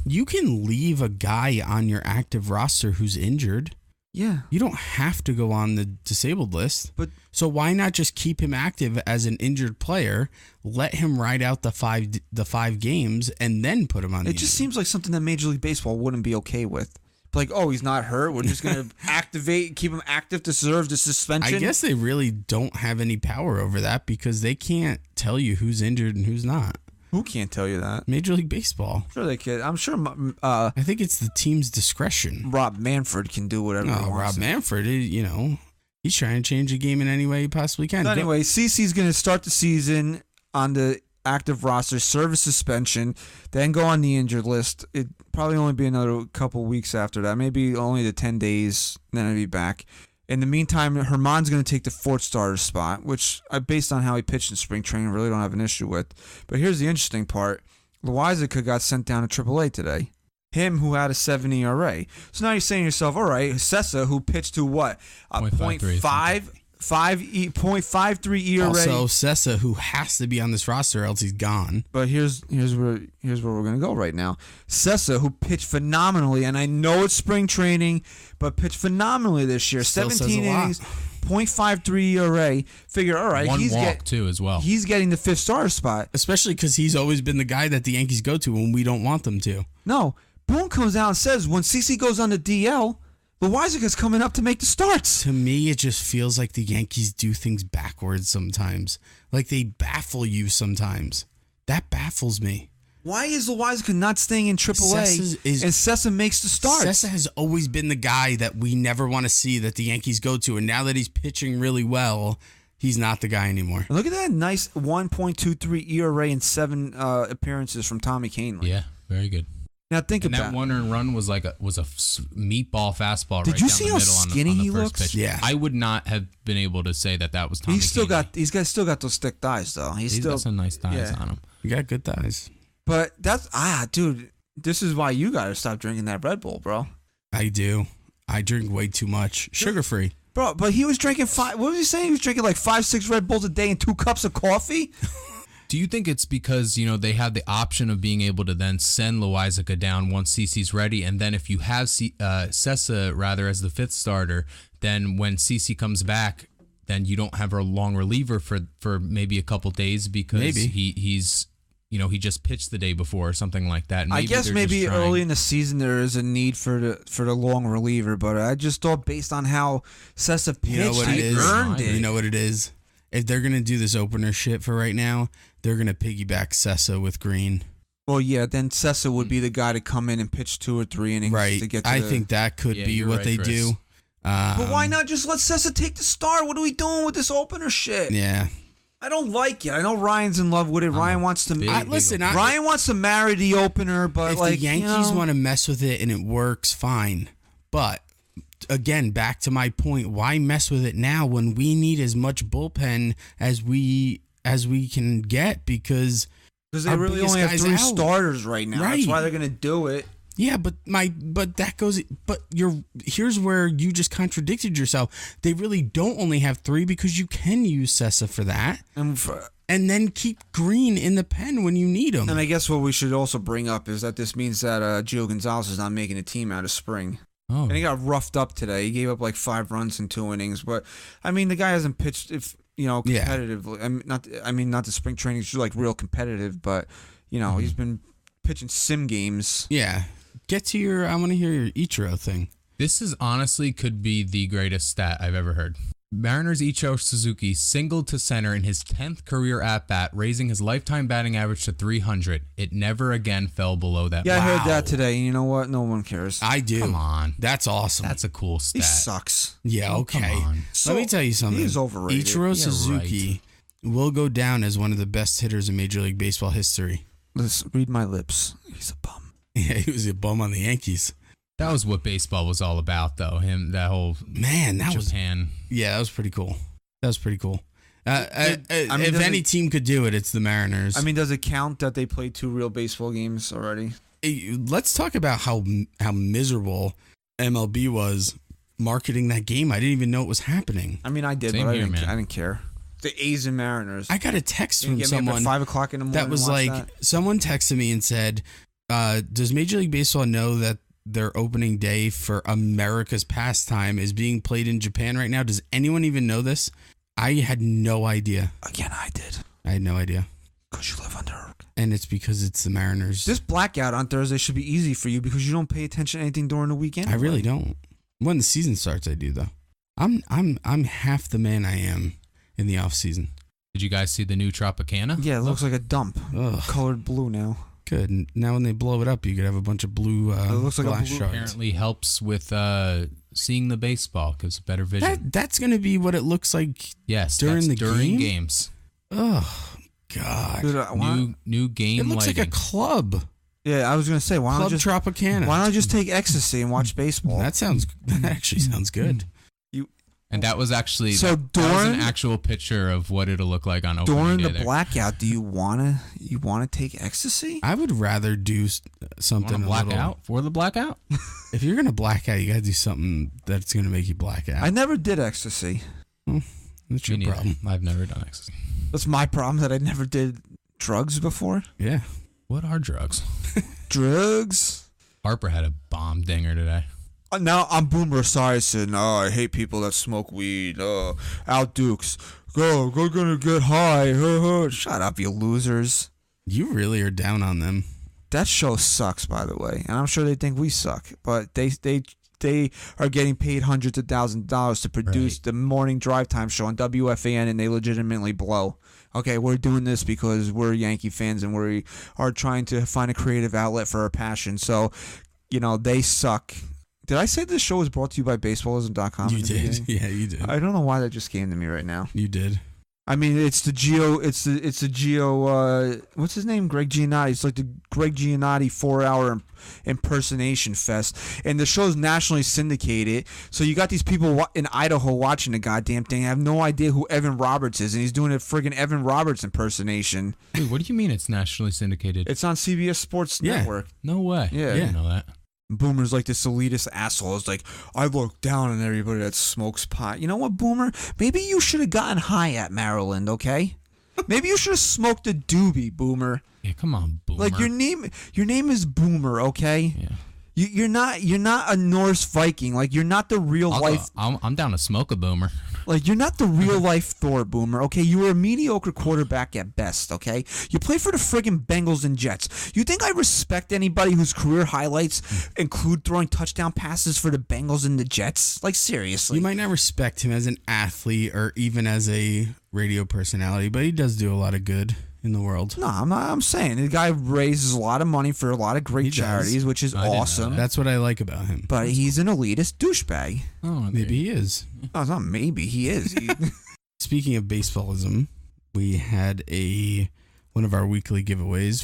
You can leave a guy on your active roster who's injured. Yeah. You don't have to go on the disabled list. But so why not just keep him active as an injured player, let him ride out the five games, and then put him on the it just seems like something that Major League Baseball wouldn't be okay with. Like, oh, he's not hurt. We're just going to keep him active to serve the suspension. I guess they really don't have any power over that because they can't tell you who's injured and who's not. Who can't tell you that? Major League Baseball. I'm sure they could. I'm sure I think it's the team's discretion. Rob Manfred can do whatever he wants. Rob Manfred, he's trying to change the game in any way he possibly can. So anyway, CC's going to start the season on the active roster, serve a suspension, then go on the injured list. It probably only be another couple weeks after that, maybe only the 10 days, then I'll be back. In the meantime, Herman's going to take the 4th starter spot, which, based on how he pitched in spring training, really don't have an issue with. But here's the interesting part. Loizica got sent down to AAA today. Him who had a 7 ERA. So now you're saying to yourself, all right, Sessa, who pitched to what? A 0.53 ERA. Also, Sessa, who has to be on this roster, or else he's gone. But here's where we're gonna go right now. Sessa, who pitched phenomenally, and I know it's spring training, but pitched phenomenally this year. Still 17 innings, 0.53 ERA. Figure, all right, One walk too as well. He's getting the 5th starter spot. Especially because he's always been the guy that the Yankees go to when we don't want them to. No, Boone comes out and says when CC goes on the DL, Loizica's coming up to make the starts. To me, it just feels like the Yankees do things backwards sometimes. Like they baffle you sometimes. That baffles me. Why is Loizica not staying in AAA and Sessa makes the starts? Sessa has always been the guy that we never want to see that the Yankees go to, and now that he's pitching really well, he's not the guy anymore. Look at that nice 1.23 ERA and 7 appearances from Tommy Kahnle. Yeah, very good. Now think about that one earned run was a meatball fastball. Did right you down see the how middle skinny on the he first looks? pitch. Yeah. I would not have been able to say that was Tommy. He's still got those thick thighs though. He's still got some nice thighs on him. You got good thighs. But that's dude. This is why you gotta stop drinking that Red Bull, bro. I do. I drink way too much. Sugar free. Bro, but he was drinking what was he saying? He was drinking like 5-6 Red Bulls a day and 2 cups of coffee. Do you think it's because, they have the option of being able to then send Loizica down once CC's ready, and then if you have Sessa rather as the 5th starter, then when CC comes back, then you don't have a long reliever for maybe a couple days because he's he just pitched the day before or something like that. I guess maybe early in the season there is a need for the long reliever, but I just thought based on how Sessa pitched, he earned it. You know what it is? If they're going to do this opener shit for right now, they're going to piggyback Sessa with Green. Well, yeah, then Sessa would be the guy to come in and pitch 2 or 3 innings to get to I think that could be what they do. But why not just let Sessa take the start? What are we doing with this opener shit? Yeah. I don't like it. I know Ryan's in love with it. Ryan wants to Ryan wants to marry the opener, but if like the Yankees want to mess with it and it works, fine. But again, back to my point, why mess with it now when we need as much bullpen as we can get? Because they really only have 3 starters right now. Right. That's why they're going to do it. Yeah, but here's where you just contradicted yourself. They really don't only have 3 because you can use Sessa for that. And then keep Green in the pen when you need him. And I guess what we should also bring up is that this means that Gio Gonzalez is not making a team out of spring. Oh. And he got roughed up today. He gave up like 5 runs in 2 innings. But, I mean, the guy hasn't pitched, competitively. I mean, not the spring training. He's like real competitive. But, he's been pitching sim games. Yeah. I want to hear your Ichiro thing. This is honestly could be the greatest stat I've ever heard. Mariners' Ichiro Suzuki singled to center in his 10th career at-bat, raising his lifetime batting average to 300. It never again fell below that. Yeah, Wow. I heard that today. And you know what? No one cares. I do. Come on. That's awesome. That's a cool stat. He sucks. Yeah, okay. Come on. Let me tell you something. He's overrated. Ichiro Suzuki will go down as one of the best hitters in Major League Baseball history. Let's read my lips. He's a bum. Yeah, he was a bum on the Yankees. That was what baseball was all about, though. That whole Japan. That was pretty cool. If any team could do it, it's the Mariners. I mean, does it count that they played 2 real baseball games already? Let's talk about how miserable MLB was marketing that game. I didn't even know it was happening. I mean, I did, Same but here, I man. didn't care. The A's and Mariners. I got a text You from get me up someone at 5 o'clock in the morning that was to watch like, that? someone texted me and said, does Major League Baseball know that their opening day for America's pastime is being played in Japan right now? Does anyone even know this? I had no idea. Again, I did. I had no idea. Because you live under a rock. And it's because it's the Mariners. This blackout on Thursday should be easy for you because you don't pay attention to anything during the weekend. I really don't. When the season starts, I do though. I'm half the man I am in the off season. Did you guys see the new Tropicana? Yeah, it looks like a dump. Ugh. Colored blue now. Good. Now when they blow it up, you could have a bunch of blue It looks like a glass blue- shards. Apparently helps with seeing the baseball, gives better vision. That's going to be what it looks like. Yes, during that's the during game? games. Oh God! Dude, New game It looks lighting. like a club. yeah, I was gonna say Club Tropicana. why don't I just take ecstasy and watch baseball? That actually sounds good. And that was actually So that was an during- actual picture of what it'll look like on opening During day the there. blackout, do you wanna take ecstasy? I would rather do something Want to a black little. out for the blackout? If you're gonna black out, you gotta do something that's gonna make you black out. I never did ecstasy. That's Me your neither. problem. I've never done ecstasy. That's my problem that I never did drugs before. Yeah. What are drugs? Drugs? Harper had a bomb dinger today. Now I'm Boomer Esiason. Oh, I hate people that smoke weed. Oh, Al Dukes. Go, gonna get high. Shut up, you losers. You really are down on them. That show sucks, by the way, and I'm sure they think we suck. But they are getting paid hundreds of thousands of dollars to produce the morning drive time show on WFAN, and they legitimately blow. Okay, we're doing this because we're Yankee fans and we are trying to find a creative outlet for our passion. So, they suck. Did I say this show was brought to you by baseballism.com? You did. Yeah, you did. I don't know why that just came to me right now. You did. I mean, it's the Gio, what's his name? Greg Giannotti. It's like the Greg Giannotti 4-hour impersonation fest. And the show's nationally syndicated. So you got these people in Idaho watching the goddamn thing. I have no idea who Evan Roberts is. And he's doing a friggin' Evan Roberts impersonation. Wait, what do you mean it's nationally syndicated? It's on CBS Sports Network. No way. Yeah. I didn't know that. Boomer's like this elitist asshole. It's like, I look down on everybody that smokes pot. You know what, Boomer? Maybe you should have gotten high at Maryland, okay? Maybe you should have smoked a doobie, Boomer. Yeah, come on, Boomer. Like your name is Boomer, okay? Yeah. You're not a Norse Viking. Like you're not the real life. I'm down to smoke a Boomer. Like you're not the real life Thor, Boomer. Okay, you were a mediocre quarterback at best. Okay, you play for the friggin' Bengals and Jets. You think I respect anybody whose career highlights include throwing touchdown passes for the Bengals and the Jets? Like seriously, You might not respect him as an athlete or even as a radio personality, but he does do a lot of good in the world. No, I'm not. I'm saying the guy raises a lot of money for a lot of great He does. charities, which is I didn't know awesome. that. That's what I like about him. But he's an elitist douchebag. Oh, Maybe he is. No, it's not maybe. He is. Speaking of baseballism, we had one of our weekly giveaways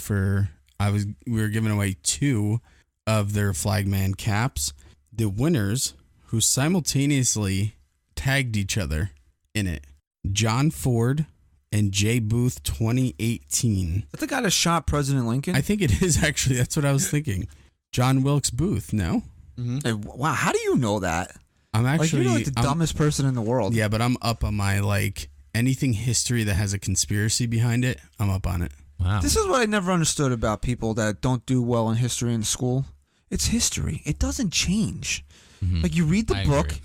we were giving away 2 of their Flagman caps. The winners, who simultaneously tagged each other in it. John Ford and Jay Booth 2018. Is that the guy that shot President Lincoln? I think it is, actually. That's what I was thinking. John Wilkes Booth, no? Hey, wow, how do you know that? I'm actually... you're like the dumbest person in the world. Yeah, but I'm up on my, anything history that has a conspiracy behind it, I'm up on it. Wow. This is what I never understood about people that don't do well in history in school. It's history. It doesn't change. Like, you read the book, agree.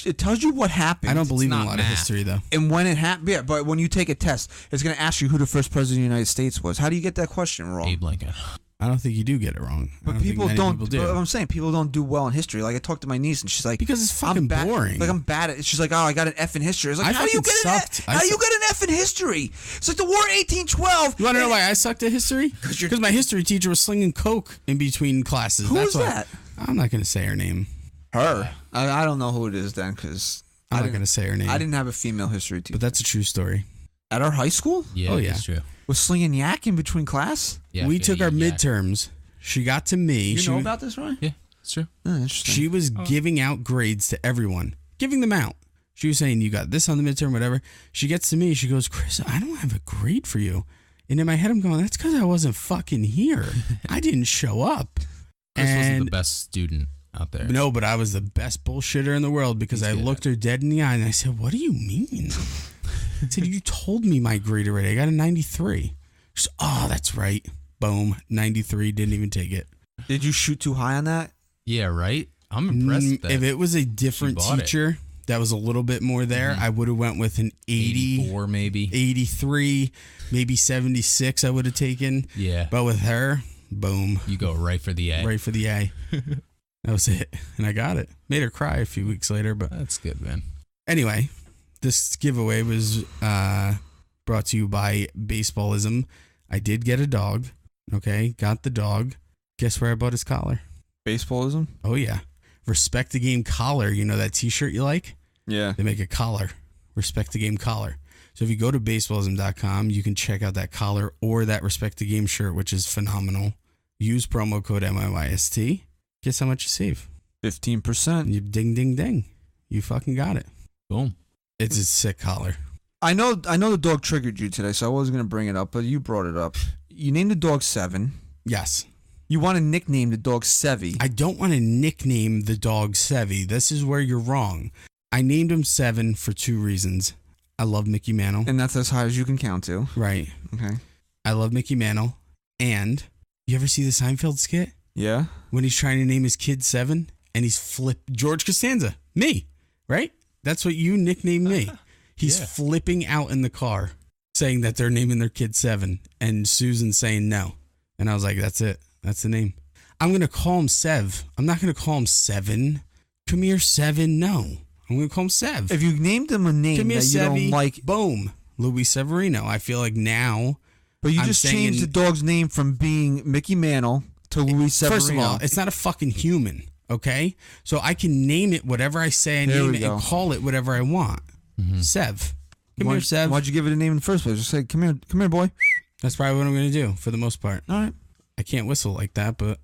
it tells you what happened. I don't believe in a not lot of math. history, though. And when it happened, yeah, but when you take a test, it's going to ask you who the first president of the United States was. How do you get that question wrong? Abe Lincoln. I don't think you do get it wrong. I But don't think people many don't. people do. But I'm saying people don't do well in history. Like, I talked to my niece, and she's like, Because it's fucking boring. Like, I'm bad at it. She's like, oh, I got an F in history. I was like, I how do you fucking get an sucked. F? How do you get an F in history? It's like the War 1812. You want to know why I sucked at history? Because my history teacher was slinging coke in between classes. Who That's was why. that? I'm not going to say her name. Her. I don't know who it is then, because I'm not going to say her name. I didn't have a female history teacher. But that's a true story. At our high school? Yeah, Oh, yeah. that's true. Was slinging yak in between class? Yeah, We yeah, took yeah, our yeah. midterms. She got to me. You she, know about this, right? Yeah, it's true. Oh, interesting. She was giving out grades to everyone. Giving them out. She was saying, you got this on the midterm, whatever. She gets to me. She goes, Chris, I don't have a grade for you. And in my head, I'm going, that's because I wasn't fucking here. I didn't show up. Chris wasn't And the best student out there. no, but I was the best bullshitter in the world because He's I good. looked her dead in the eye and I said, what do you mean? I said, you told me my grade already. I got a 93. She said, oh, that's right. Boom. 93. Didn't even take it. Did you shoot too high on that? Yeah, right? I'm impressed that If it was a different bought it. teacher that was a little bit more there, I would have went with an 80, 84 maybe. 83, maybe 76 I would have taken. Yeah. But with her, boom. You go right for the A. Right for the A. That was it. And I got it. Made her cry a few weeks later, but That's good, man. anyway, this giveaway was brought to you by Baseballism. I did get a dog. Okay, got the dog. Guess where I bought his collar? Baseballism? Oh, yeah. Respect the Game collar. You know that t-shirt you like? Yeah. They make a collar. Respect the Game collar. So if you go to baseballism.com, you can check out that collar or that Respect the Game shirt, which is phenomenal. Use promo code NYYST. Guess how much you save? 15%. You ding, ding, ding. You fucking got it. Boom. It's a sick collar. I know the dog triggered you today, so I wasn't going to bring it up, but you brought it up. You named the dog Seven. Yes. You want to nickname the dog Sevy. I don't want to nickname the dog Sevy. This is where you're wrong. I named him Seven for two reasons. I love Mickey Mantle. And that's as high as you can count to. Right. Okay. I love Mickey Mantle. And you ever see the Seinfeld skit? Yeah? When he's trying to name his kid Seven and he's flipped George Costanza. Me. Right? That's what you nicknamed me. He's flipping out in the car saying that they're naming their kid Seven. And Susan's saying no. And I was like, that's it. That's the name. I'm going to call him Sev. I'm not going to call him Seven. Come here, Seven. No. I'm going to call him Sev. If you named him a name Come here, that you Sevy. don't like, Boom. Luis Severino. I feel like now. but you I'm just saying- changed the dog's name from being Mickey Mantle to Luis Severino. First of all, it's not a fucking human. Okay? So I can name it whatever I say I There name we it go. and call it whatever I want. Sev. Come here, Sev. Why'd you give it a name in the first place? Just say, come here, boy. That's probably what I'm going to do for the most part. All right. I can't whistle like that, but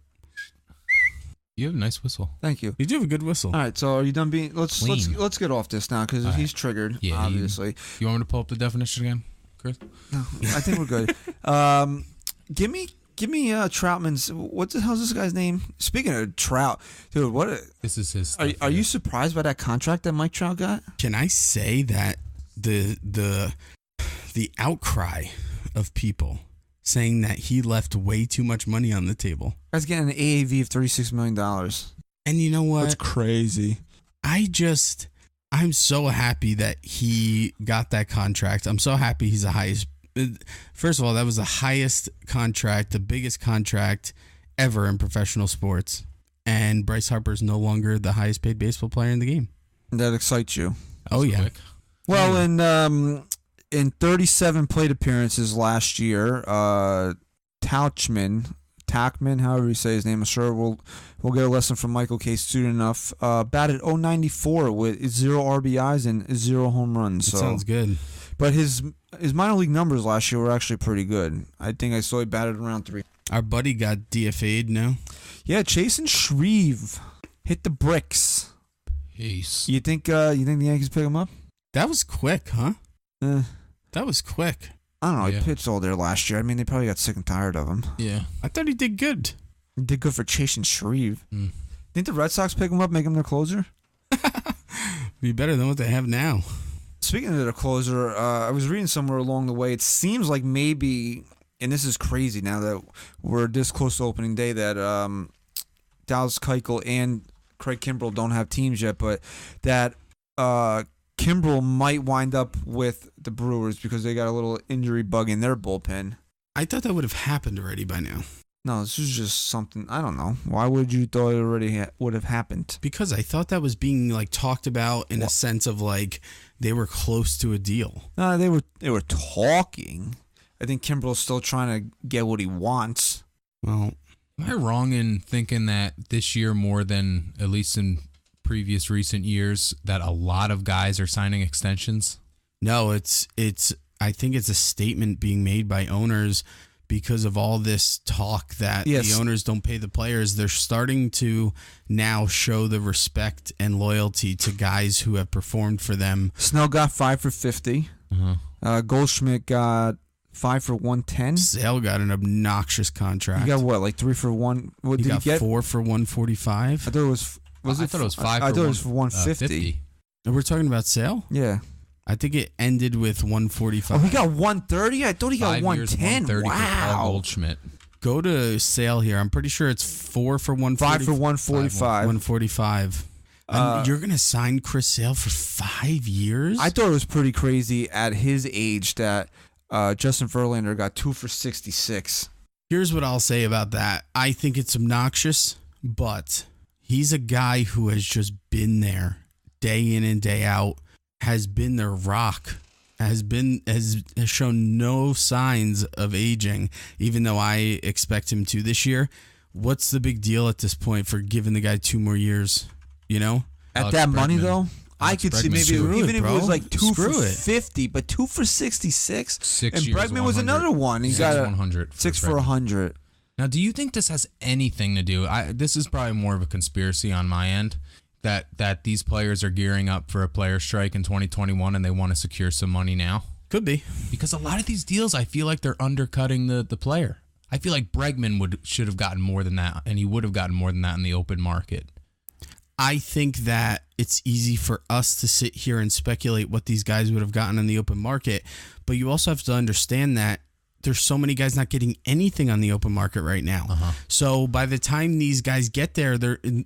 You have a nice whistle. Thank you. you do have a good whistle. All right, so are you done being? Let's Clean. let's get off this now because All he's triggered. Yeah, obviously. You want me to pull up the definition again, Chris? No, I think we're good. Give me Troutman's. What the hell's this guy's name? Speaking of Trout, dude, what This is his. are stuff you here. surprised by that contract that Mike Trout got? Can I say that the outcry of people saying that he left way too much money on the table? Guy's getting an AAV of $36 million. And you know what? That's crazy. I'm so happy that he got that contract. I'm so happy he's the highest. First of all, that was the highest contract, the biggest contract ever in professional sports. And Bryce Harper's no longer the highest paid baseball player in the game. That excites you. Oh, That's yeah. quick. Well, in 37 plate appearances last year, Tachman, however you say his name, I'm sure we'll get a lesson from Michael K. soon enough. Batted .094 with 0 RBIs and 0 home runs. It So sounds good. But his minor league numbers last year were actually pretty good. I think I saw he batted around 3. Our buddy got DFA'd, no? Yeah, Chasen Shreve hit the bricks. Peace. You think the Yankees pick him up? That was quick, huh? Eh, That was quick. I don't know. Yeah. He pitched all there last year. I mean, they probably got sick and tired of him. Yeah. I thought he did good. He did good for chasing Shreve. Mm. Think the Red Sox pick him up, make him their closer? Be better than what they have now. Speaking of the closer, I was reading somewhere along the way. It seems like maybe, and this is crazy now that we're this close to opening day, that Dallas Keuchel and Craig Kimbrell don't have teams yet, but that Kimbrell might wind up with the Brewers because they got a little injury bug in their bullpen. I thought that would have happened already by now. No, this is just something, I don't know. Why would you thought it already would have happened? Because I thought that was being like talked about in a sense of like they were close to a deal. No, they were talking. I think Kimbrell's still trying to get what he wants. Well, Am I wrong in thinking that this year more than at least in previous recent years that a lot of guys are signing extensions? no, it's I think it's a statement being made by owners because of all this talk that Yes. the owners don't pay the players. They're starting to now show the respect and loyalty to guys who have performed for them. Snell got 5 for 50. Goldschmidt got 5 for 110. Sale got an obnoxious contract. You got what, like 3 for 1? What He did got he get? 4 for 145. I thought it was. I thought it was 5 I for thought it was for 150. 50. And we're talking about Sale? Yeah. I think it ended with Oh, 145. he got 130. I thought he got 5 years, 110. 130 for Paul Wow. Goldschmidt. Go to Sale here. I'm pretty sure it's 4 for 145. 5 for 145. 145. You're going to sign Chris Sale for 5 years? I thought it was pretty crazy at his age that Justin Verlander got 2 for 66. Here's what I'll say about that. I think it's obnoxious, but he's a guy who has just been there day in and day out, has been their rock, has shown no signs of aging, even though I expect him to this year. What's the big deal at this point for giving the guy 2 more years? You know? At Alex that money, Bregman. though, I Alex could see Bregman. maybe Screw even it, if it was bro. like 2 Screw for it. 50, but 2 for 66. 6 And years, Bregman was 100. another one. He 6 got 100 6 for Bregman. 100. Now, do you think this has anything to do? This is probably more of a conspiracy on my end. That these players are gearing up for a player strike in 2021 and they want to secure some money now? Could be. Because a lot of these deals, I feel like they're undercutting the player. I feel like Bregman should have gotten more than that, and he would have gotten more than that in the open market. I think that it's easy for us to sit here and speculate what these guys would have gotten in the open market, but you also have to understand that there's so many guys not getting anything on the open market right now. So by the time these guys get there,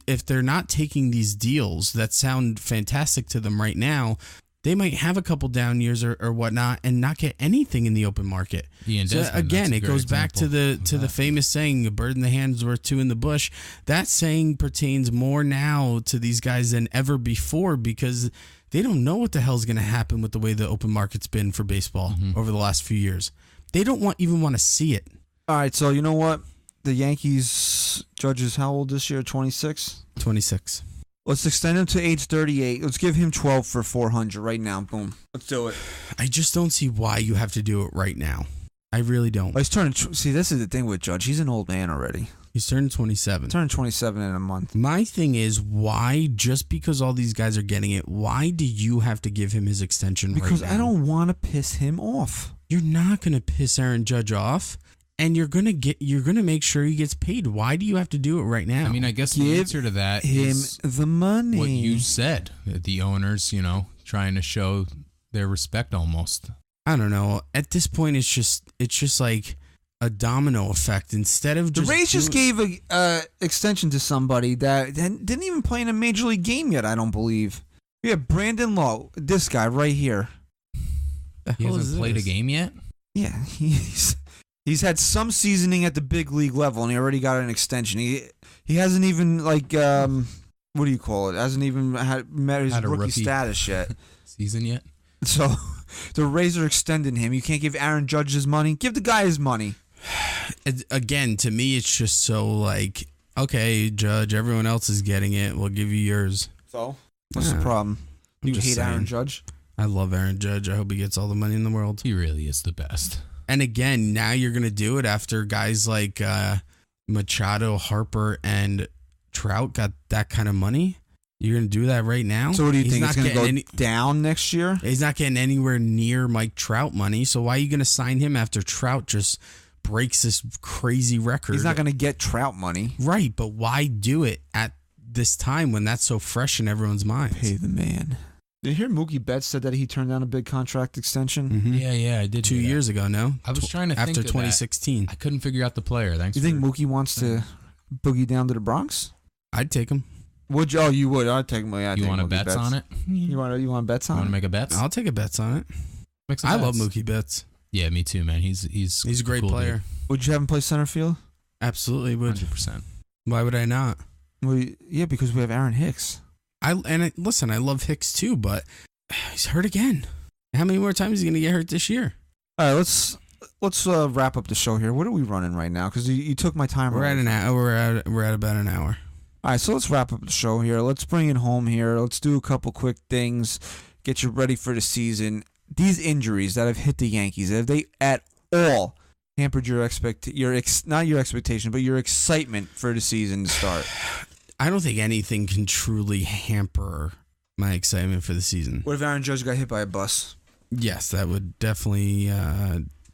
if they're not taking these deals that sound fantastic to them right now, they might have a couple down years or whatnot and not get anything in the open market. Ian So Desmond, again, that's a it great goes back to the famous saying, "A bird in the hand is worth 2 in the bush." That saying pertains more now to these guys than ever before because they don't know what the hell's going to happen with the way the open market's been for baseball over the last few years. They don't even want to see it. All right, so you know what? The Yankees Judge is how old this year? 26? 26. Let's extend him to age 38. Let's give him 12 for 400 right now. Boom. Let's do it. I just don't see why you have to do it right now. I really don't. He's turning. See, this is the thing with Judge. He's an old man already. He's turning 27. Turning 27 in a month. My thing is, why, just because all these guys are getting it, why do you have to give him his extension Because right now? I don't want to piss him off. You're not going to piss Aaron Judge off, and you're going to make sure he gets paid. Why do you have to do it right now? I mean, I guess the Give answer to that him is the money. what you said. The owners, trying to show their respect almost. I don't know. At this point, it's just like a domino effect. Instead of The just Rays just gave a extension to somebody that didn't even play in a major league game yet. I don't believe. We have Brandon Lowe, this guy right here. He hasn't played a game yet? Yeah, he's had some seasoning at the big league level, and he already got an extension. He hasn't even what do you call it? Hasn't even met his Had a rookie rookie status yet. Season yet? So the Rays are extending him. You can't give Aaron Judge his money. Give the guy his money. Again, to me, it's just so like, okay, Judge, everyone else is getting it. We'll give you yours. So what's the Yeah. problem? I'm You just hate Aaron saying. Judge? I love Aaron Judge. I hope he gets all the money in the world. He really is the best. And again, now you're going to do it after guys like Machado, Harper, and Trout got that kind of money. You're going to do that right now? So what do you He's think? not It's going to getting go down next year? He's not getting anywhere near Mike Trout money. So why are you going to sign him after Trout just breaks this crazy record? He's not going to get Trout money. Right, but why do it at this time when that's so fresh in everyone's minds? Pay the man. Did you hear Mookie Betts said that he turned down a big contract extension? Mm-hmm. Yeah, I did. 2 years ago, no? I was trying to think after of 2016. that. I couldn't figure out the player. Thanks. You think Mookie wants to boogie down to the Bronx? I'd take him. Would you? Oh, you would. I'd take him. Yeah, you want to bets on it? You want bets on it? Want to make a bet? I'll take a bets on it. Make some I bets. love Mookie Betts. Yeah, me too, man. He's a great cool player. dude. Would you have him play center field? Absolutely would. 100%. Why would I not? Well, yeah, because we have Aaron Hicks. Listen, I love Hicks too, but he's hurt again. How many more times is he going to get hurt this year? All right, let's wrap up the show here. What are we running right now? Because you took my time. We're at an hour. We're at about an hour. All right, so let's wrap up the show here. Let's bring it home here. Let's do a couple quick things. Get you ready for the season. These injuries that have hit the Yankees, have they at all hampered your not your expectation, but your excitement for the season to start? I don't think anything can truly hamper my excitement for the season. What if Aaron Judge got hit by a bus? Yes, that would definitely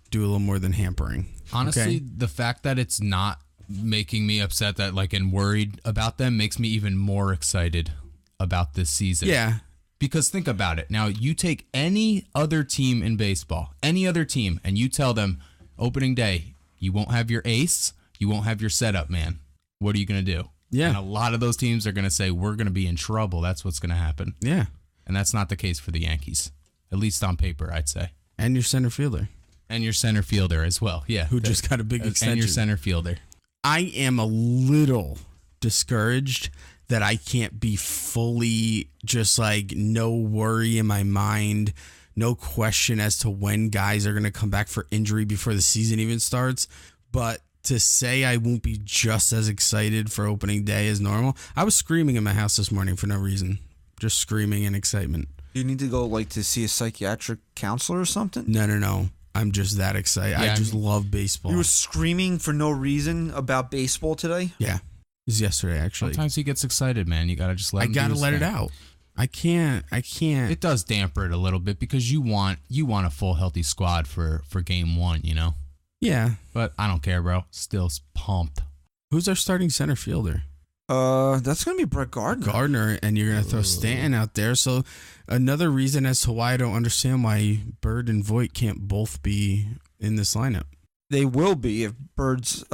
do a little more than hampering. Honestly, Okay? the fact that it's not making me upset and worried about them makes me even more excited about this season. Yeah. Because think about it. Now, you take any other team in baseball, any other team, and you tell them opening day, you won't have your ace, you won't have your setup man. What are you going to do? Yeah. And a lot of those teams are going to say, we're going to be in trouble. That's what's going to happen. Yeah. And that's not the case for the Yankees, at least on paper, I'd say. And your center fielder. And your center fielder as well. Yeah. Who just got a big extension. And your center fielder. I am a little discouraged that I can't be fully just no worry in my mind, no question as to when guys are going to come back for injury before the season even starts. But to say I won't be just as excited for opening day as normal, I was screaming in my house this morning for no reason, just screaming in excitement. You need to go to see a psychiatric counselor or something? No. I'm just that excited. Yeah, I just love baseball. You were screaming for no reason about baseball today? Yeah. It was yesterday, actually. Sometimes he gets excited, man. You got to just let him do his let it thing. out. I can't. It does damper it a little bit because you want a full healthy squad for game one, you know? Yeah. But I don't care, bro. Still pumped. Who's our starting center fielder? That's going to be Brett Gardner. And you're going to throw Stanton out there. So another reason as to why I don't understand why Bird and Voit can't both be in this lineup. They will be if Bird's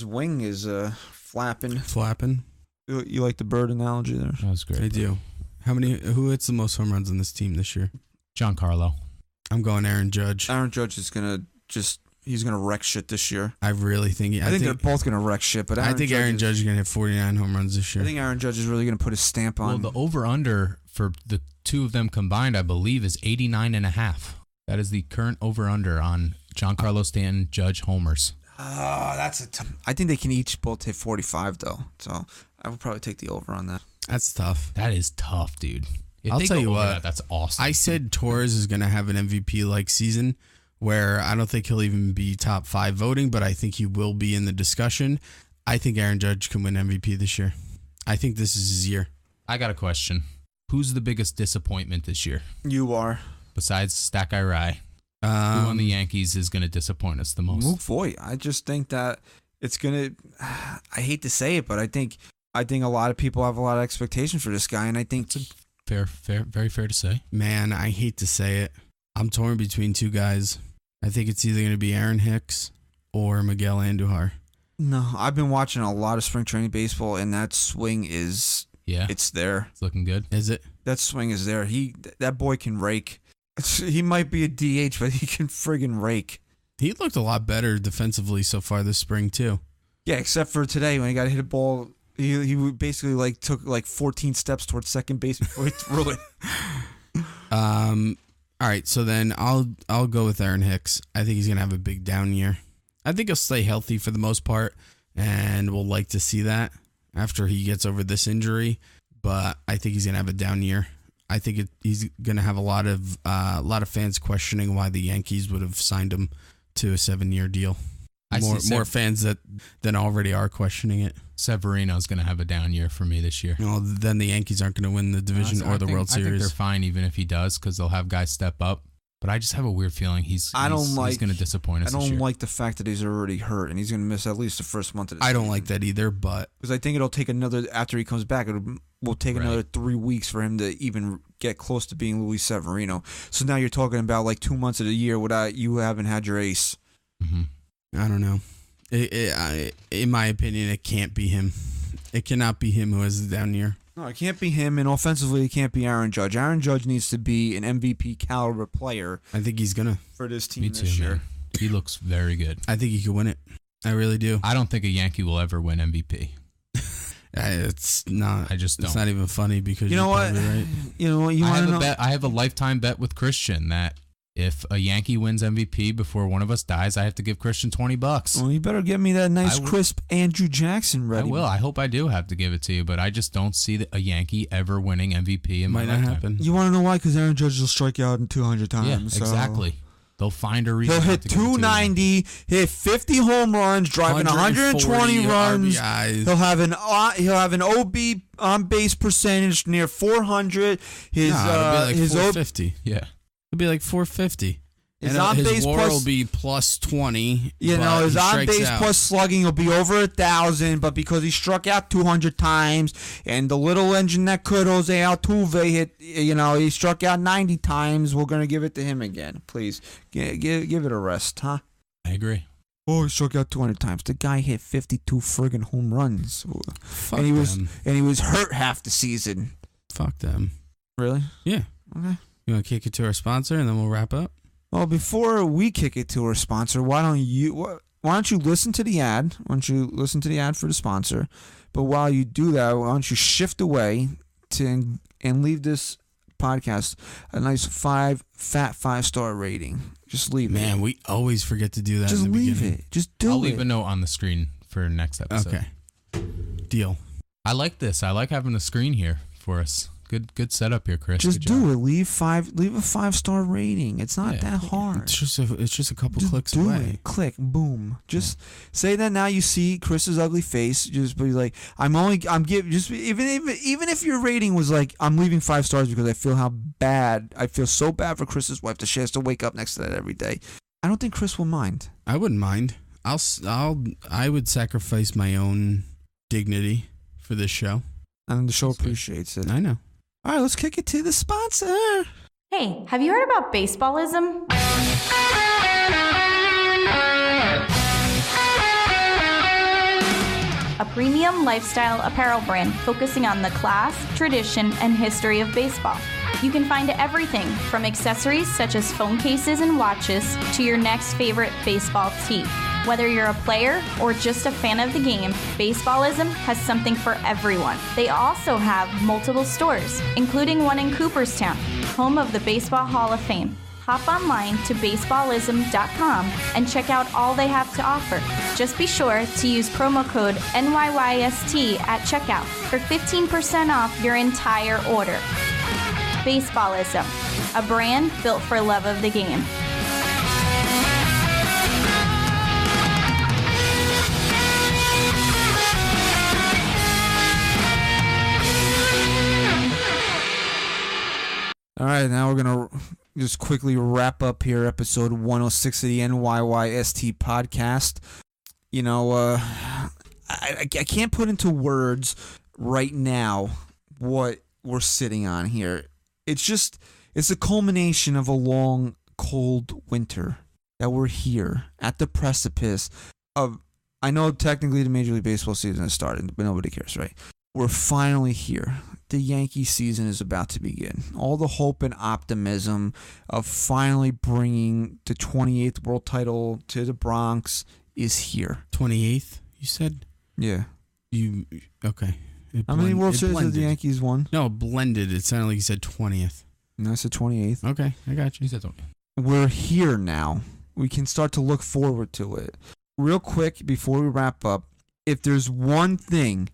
wing is flapping. You like the bird analogy there? That was great. I do. Who hits the most home runs on this team this year? Giancarlo. I'm going Aaron Judge. Aaron Judge is going to he's going to wreck shit this year. I really think I think they're both going to wreck shit, but Aaron Judge is going to hit 49 home runs this year. I think Aaron Judge is really going to put his stamp on. Well, the over-under for the two of them combined, I believe, is 89.5. That is the current over-under on Giancarlo Stanton Judge homers. That's I think they can each both hit 45, though. So I would probably take the over on that. That's tough. That is tough, dude. If I'll they tell go you over what. that, that's awesome. I said Torres is going to have an MVP-like season where I don't think he'll even be top 5 voting, but I think he will be in the discussion. I think Aaron Judge can win MVP this year. I think this is his year. I got a question. Who's the biggest disappointment this year? You are. Besides Stack Rai, who on the Yankees is going to disappoint us the most? Mook Voit. I just think that it's going to... I hate to say it, but I think a lot of people have a lot of expectation for this guy, and I think... Fair, very fair to say. Man, I hate to say it. I'm torn between two guys. I think it's either going to be Aaron Hicks or Miguel Andujar. No, I've been watching a lot of spring training baseball, and that swing is... Yeah. It's there. It's looking good. Is it? That swing is there. That boy can rake. He might be a DH, but he can friggin' rake. He looked a lot better defensively so far this spring, too. Yeah, except for today when he got hit a ball. He basically took 14 steps towards second base before he threw it. All right, so then I'll go with Aaron Hicks. I think he's gonna have a big down year. I think he'll stay healthy for the most part, and we'll like to see that after he gets over this injury. But I think he's gonna have a down year. I think he's gonna have a lot of fans questioning why the Yankees would have signed him to a 7-year deal. more fans than already are questioning it. Severino's going to have a down year for me this year. Well, then the Yankees aren't going to win the division or the World Series. I think they're fine even if he does because they'll have guys step up. But I just have a weird feeling he's going to disappoint us this year. I don't like the fact that he's already hurt and he's going to miss at least the first month of the season. I don't like that either, but... Because I think it'll take after he comes back, will take another 3 weeks for him to even get close to being Luis Severino. So now you're talking about like 2 months of the year without you haven't had your ace. Mm-hmm. I don't know. In my opinion, it can't be him. It cannot be him who has the down year. No, it can't be him, and offensively, it can't be Aaron Judge. Aaron Judge needs to be an MVP caliber player. I think he's gonna for this team Me too, this year. man. He looks very good. I think he could win it. I really do. I don't think a Yankee will ever win MVP. It's not. I just don't. It's not even funny because you know what? Right. You know what? You want to know? Bet. I have a lifetime bet with Christian that if a Yankee wins MVP before one of us dies, I have to give Christian $20. Well, you better get me that nice, crisp Andrew Jackson ready. I will. I hope I do have to give it to you, but I just don't see a Yankee ever winning MVP in my lifetime. Might not happen. You want to know why? Because Aaron Judge will strike you out in 200 times. Yeah, so. exactly. They'll find a reason. He'll hit 290, hit 50 home runs, driving 120 runs. RBIs. He'll have an OB on base percentage near 400. It'll be like 450. Yeah, it'll be like 450. His and on-base his WAR plus will be plus 20. You know, his on-base plus slugging will be over 1,000, but because he struck out 200 times, and the little engine that could, Jose Altuve, hit, he struck out 90 times, we're going to give it to him again. Please, give it a rest, huh? I agree. Oh, he struck out 200 times. The guy hit 52 friggin' home runs. Fuck and them. he was hurt half the season. Fuck them. Really? Yeah. Okay. You want to kick it to our sponsor, and then we'll wrap up? Well, before we kick it to our sponsor, why don't you listen to the ad? Why don't you listen to the ad for the sponsor? But while you do that, why don't you shift away and leave this podcast a nice 5-star rating? Just leave it. Man, we always forget to do that. Just in the leave beginning. it. Just do it. I'll leave a note on the screen for next episode. Okay. Deal. I like this. I like having the screen here for us. Good setup here, Chris. Just do it. Leave a 5-star rating. It's not that hard. It's just a couple Just clicks do away. it. Click. Boom. Just say that now you see Chris's ugly face. Just be like, I'm giving. Just even if your rating was like, I'm leaving 5 stars because I feel so bad for Chris's wife that she has to wake up next to that every day. I don't think Chris will mind. I wouldn't mind. I would sacrifice my own dignity for this show. And the show appreciates it. I know. All right, let's kick it to the sponsor. Hey, have you heard about baseballism? A premium lifestyle apparel brand focusing on the class, tradition, and history of baseball. You can find everything from accessories such as phone cases and watches to your next favorite baseball tee. Whether you're a player or just a fan of the game, Baseballism has something for everyone. They also have multiple stores, including one in Cooperstown, home of the Baseball Hall of Fame. Hop online to baseballism.com and check out all they have to offer. Just be sure to use promo code NYYST at checkout for 15% off your entire order. Baseballism, a brand built for love of the game. All right, now we're going to just quickly wrap up here episode 106 of the NYYST podcast. You know, I can't put into words right now what we're sitting on here. It's a culmination of a long, cold winter that we're here at the precipice of, I know technically the Major League Baseball season has started, but nobody cares, right? We're finally here. The Yankee season is about to begin. All the hope and optimism of finally bringing the 28th world title to the Bronx is here. 28th, you said? Yeah. Okay. How many World Series have the Yankees won? No, blended. It sounded like you said 20th. No, I said 28th. Okay, I got you. You said 20th. We're here now. We can start to look forward to it. Real quick, before we wrap up, if there's one thing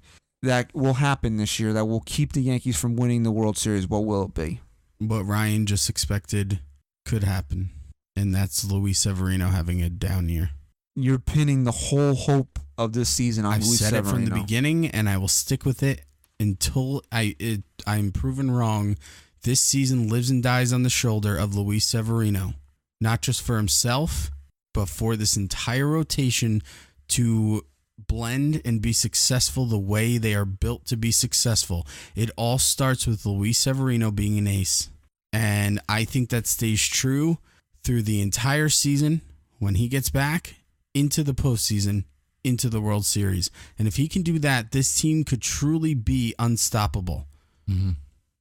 that will happen this year that will keep the Yankees from winning the World Series, what will it be? What Ryan just expected could happen, and that's Luis Severino having a down year. you're pinning the whole hope of this season on Luis I've said it from the Severino. beginning, and I will stick with it until I'm proven wrong. This season lives and dies on the shoulder of Luis Severino, not just for himself, but for this entire rotation to blend and be successful the way they are built to be successful. It all starts with Luis Severino being an ace. And I think that stays true through the entire season when he gets back into the postseason, into the World Series. And if he can do that, this team could truly be unstoppable. Mm-hmm.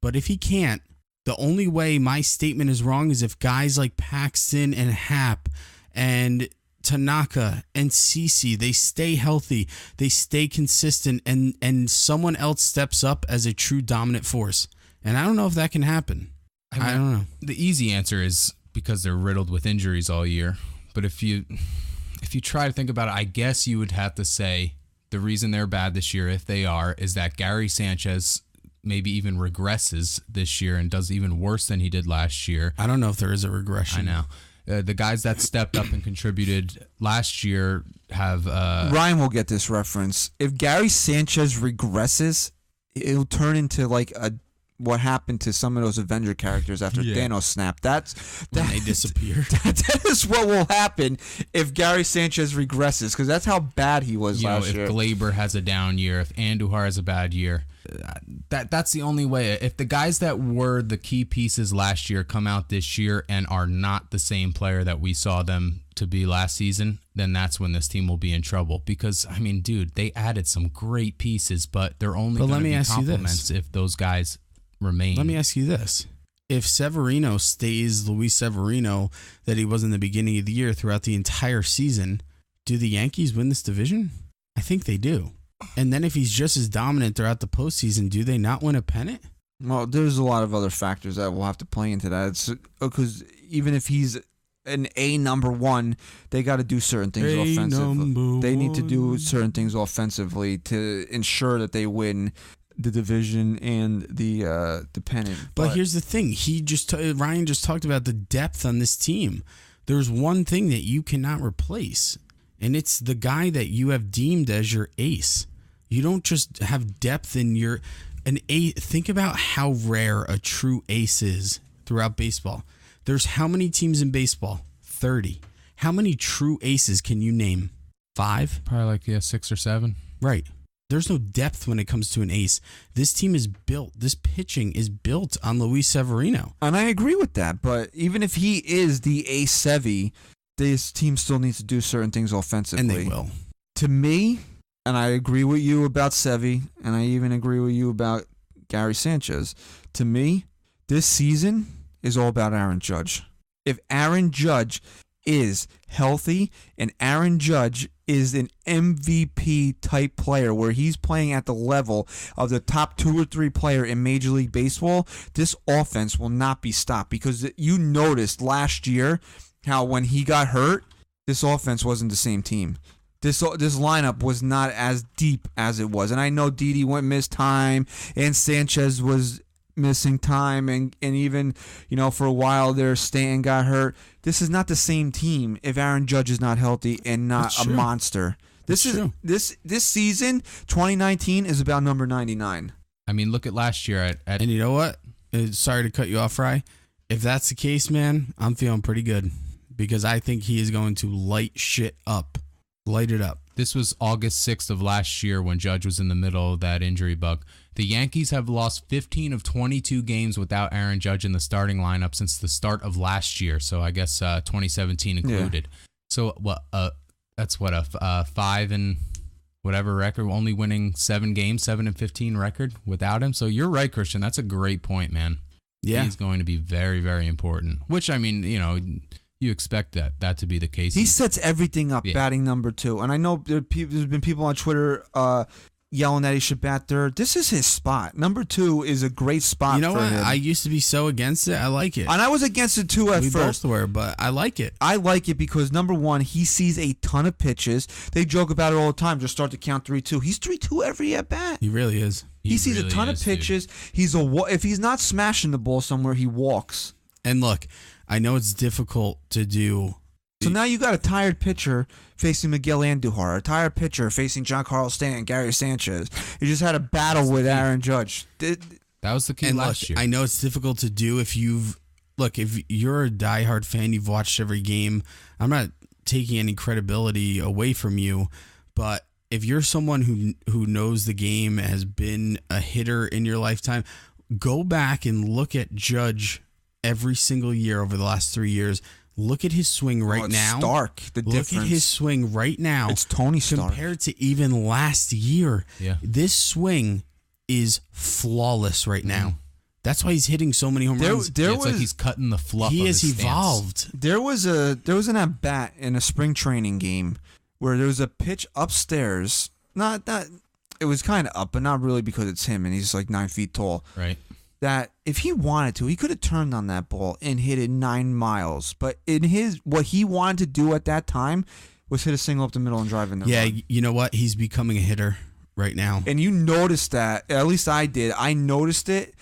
But if he can't, the only way my statement is wrong is if guys like Paxton and Happ and Tanaka and CeCe, they stay healthy, they stay consistent, and someone else steps up as a true dominant force. And I don't know if that can happen. I don't know. The easy answer is because they're riddled with injuries all year. But if you try to think about it, I guess you would have to say the reason they're bad this year, if they are, is that Gary Sanchez maybe even regresses this year and does even worse than he did last year. I don't know if there is a regression. I know. The guys that stepped up and contributed last year have... Ryan will get this reference. If Gary Sanchez regresses, it'll turn into like what happened to some of those Avenger characters after Thanos snapped. When they disappeared. That is what will happen if Gary Sanchez regresses, because that's how bad he was last year. If Glaber has a down year, if Andujar has a bad year, that's the only way. If the guys that were the key pieces last year come out this year and are not the same player that we saw them to be last season, then that's when this team will be in trouble. Because, I mean, dude, they added some great pieces, but they're only going to be compliments if those guys remain. Let me ask you this. If Severino stays Luis Severino that he was in the beginning of the year throughout the entire season, do the Yankees win this division? I think they do. And then if he's just as dominant throughout the postseason, do they not win a pennant? Well, there's a lot of other factors that will have to play into that. It's because even if he's an A number one, they got to do certain things offensively. They need to do certain things offensively to ensure that they win the division and the pennant. But here's the thing: Ryan just talked about the depth on this team. There's one thing that you cannot replace, and it's the guy that you have deemed as your ace. You don't just have depth in an ace. Think about how rare a true ace is throughout baseball. There's how many teams in baseball? 30. How many true aces can you name? 5? Probably like 6 or 7. Right. There's no depth when it comes to an ace. This team is built, this pitching is built on Luis Severino. And I agree with that, but even if he is the ace Sevy, this team still needs to do certain things offensively. And they will. To me, and I agree with you about Sevy, and I even agree with you about Gary Sanchez, to me, this season is all about Aaron Judge. If Aaron Judge is healthy and Aaron Judge is an MVP type player where he's playing at the level of the top 2 or 3 player in Major League Baseball, this offense will not be stopped, because you noticed last year how when he got hurt, this offense wasn't the same team. This lineup was not as deep as it was. And I know Didi missed time and Sanchez was missing time, and even, for a while there, Stanton got hurt. This is not the same team if Aaron Judge is not healthy and not a monster. This season, 2019, is about number 99. I mean, look at last year at And you know what? Sorry to cut you off, Rye. If that's the case, man, I'm feeling pretty good, because I think he is going to light it up. This was August 6th of last year when Judge was in the middle of that injury bug. The Yankees have lost 15 of 22 games without Aaron Judge in the starting lineup since the start of last year. So I guess 2017 included. Yeah. So that's a 5 and whatever record, only winning 7 games, 7-15 record without him. So you're right, Christian. That's a great point, man. Yeah. He's going to be very, very important, which, I mean, you expect that to be the case. He sets everything up, batting number 2. And I know there's been people on Twitter yelling that he should bat third. This is his spot. Number 2 is a great spot for him. I used to be so against it. I like it. And I was against it too at first. We both were, but I like it. I like it because, number 1, he sees a ton of pitches. They joke about it all the time. Just start to count 3-2. He's 3-2 every at bat. He really is. He sees really a ton of pitches. Dude. If he's not smashing the ball somewhere, he walks. And look, I know it's difficult to do So now you got a tired pitcher facing Miguel Andujar, a tired pitcher facing Giancarlo Stanton, Gary Sanchez. You just had a battle with Aaron Judge. That was the key And last look, year. I know it's difficult to do if you're a diehard fan, you've watched every game. I'm not taking any credibility away from you, but if you're someone who knows the game, has been a hitter in your lifetime, go back and look at Judge every single year over the last 3 years. Look at his swing right now. Stark. The difference. Look at his swing right now. It's Tony Stark. Compared to even last year. Yeah. This swing is flawless right now. That's why he's hitting so many home runs. It's like he's cutting the fluff. He of has his stance. evolved. There was an at bat in a spring training game where there was a pitch upstairs. Not that it was kind of up, but not really because it's him and he's like 9 feet tall. Right. That if he wanted to, he could have turned on that ball and hit it 9 miles. But what he wanted to do at that time was hit a single up the middle and drive in the run. You know what? He's becoming a hitter right now. And you noticed that, at least I did. I noticed it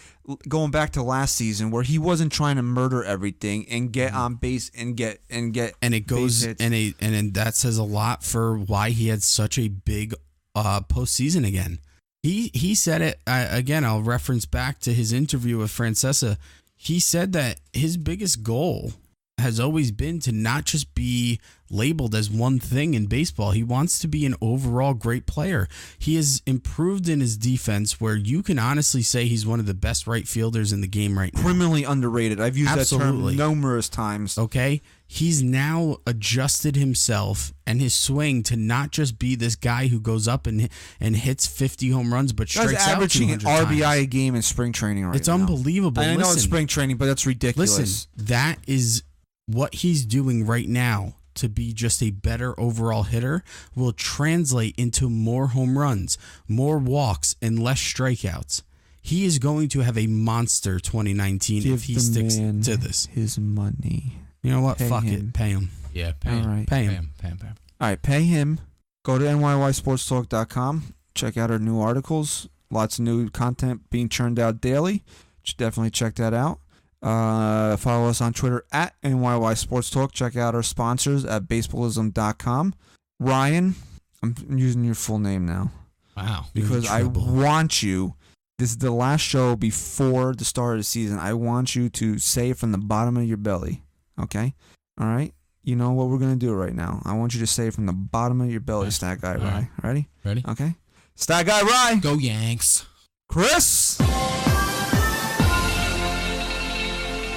going back to last season where he wasn't trying to murder everything and get on base and get and it goes base hits. and that says a lot for why he had such a big postseason again. He said it again. I'll reference back to his interview with Francesa. He said that his biggest goal has always been to not just be labeled as one thing in baseball. He wants to be an overall great player. He has improved in his defense where you can honestly say he's one of the best right fielders in the game right now. Criminally underrated. I've used Absolutely. that term numerous times. Okay? He's now adjusted himself and his swing to not just be this guy who goes up and hits 50 home runs but Guy's strikes out averaging an 200 RBI times. a game in spring training right It's now. unbelievable. I know it's Listen, spring training, but that's ridiculous. Listen, that is what he's doing right now to be just a better overall hitter will translate into more home runs, more walks, and less strikeouts. He is going to have a monster 2019 if he sticks to this. His money. You know what? Pay Fuck him. it. Pay him. Yeah, pay All him. right. Pay him. Pay him. All right, pay him. Go to NYYSportsTalk.com. Check out our new articles. Lots of new content being churned out daily. Should definitely check that out. Follow us on Twitter at NYY Sports Talk. Check out our sponsors at baseballism.com. Ryan, I'm using your full name now Wow. because I want you. This is the last show before the start of the season. I want you to say it from the bottom of your belly. Okay? All right? You know what we're going to do right now. I want you to say it from the bottom of your belly, Stat Guy Rye. Ready? Ready? Okay? Stat Guy Rye. Go Yanks. Chris.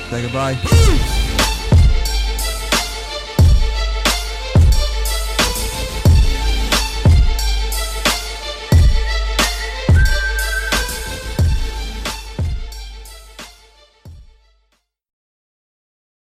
Say goodbye.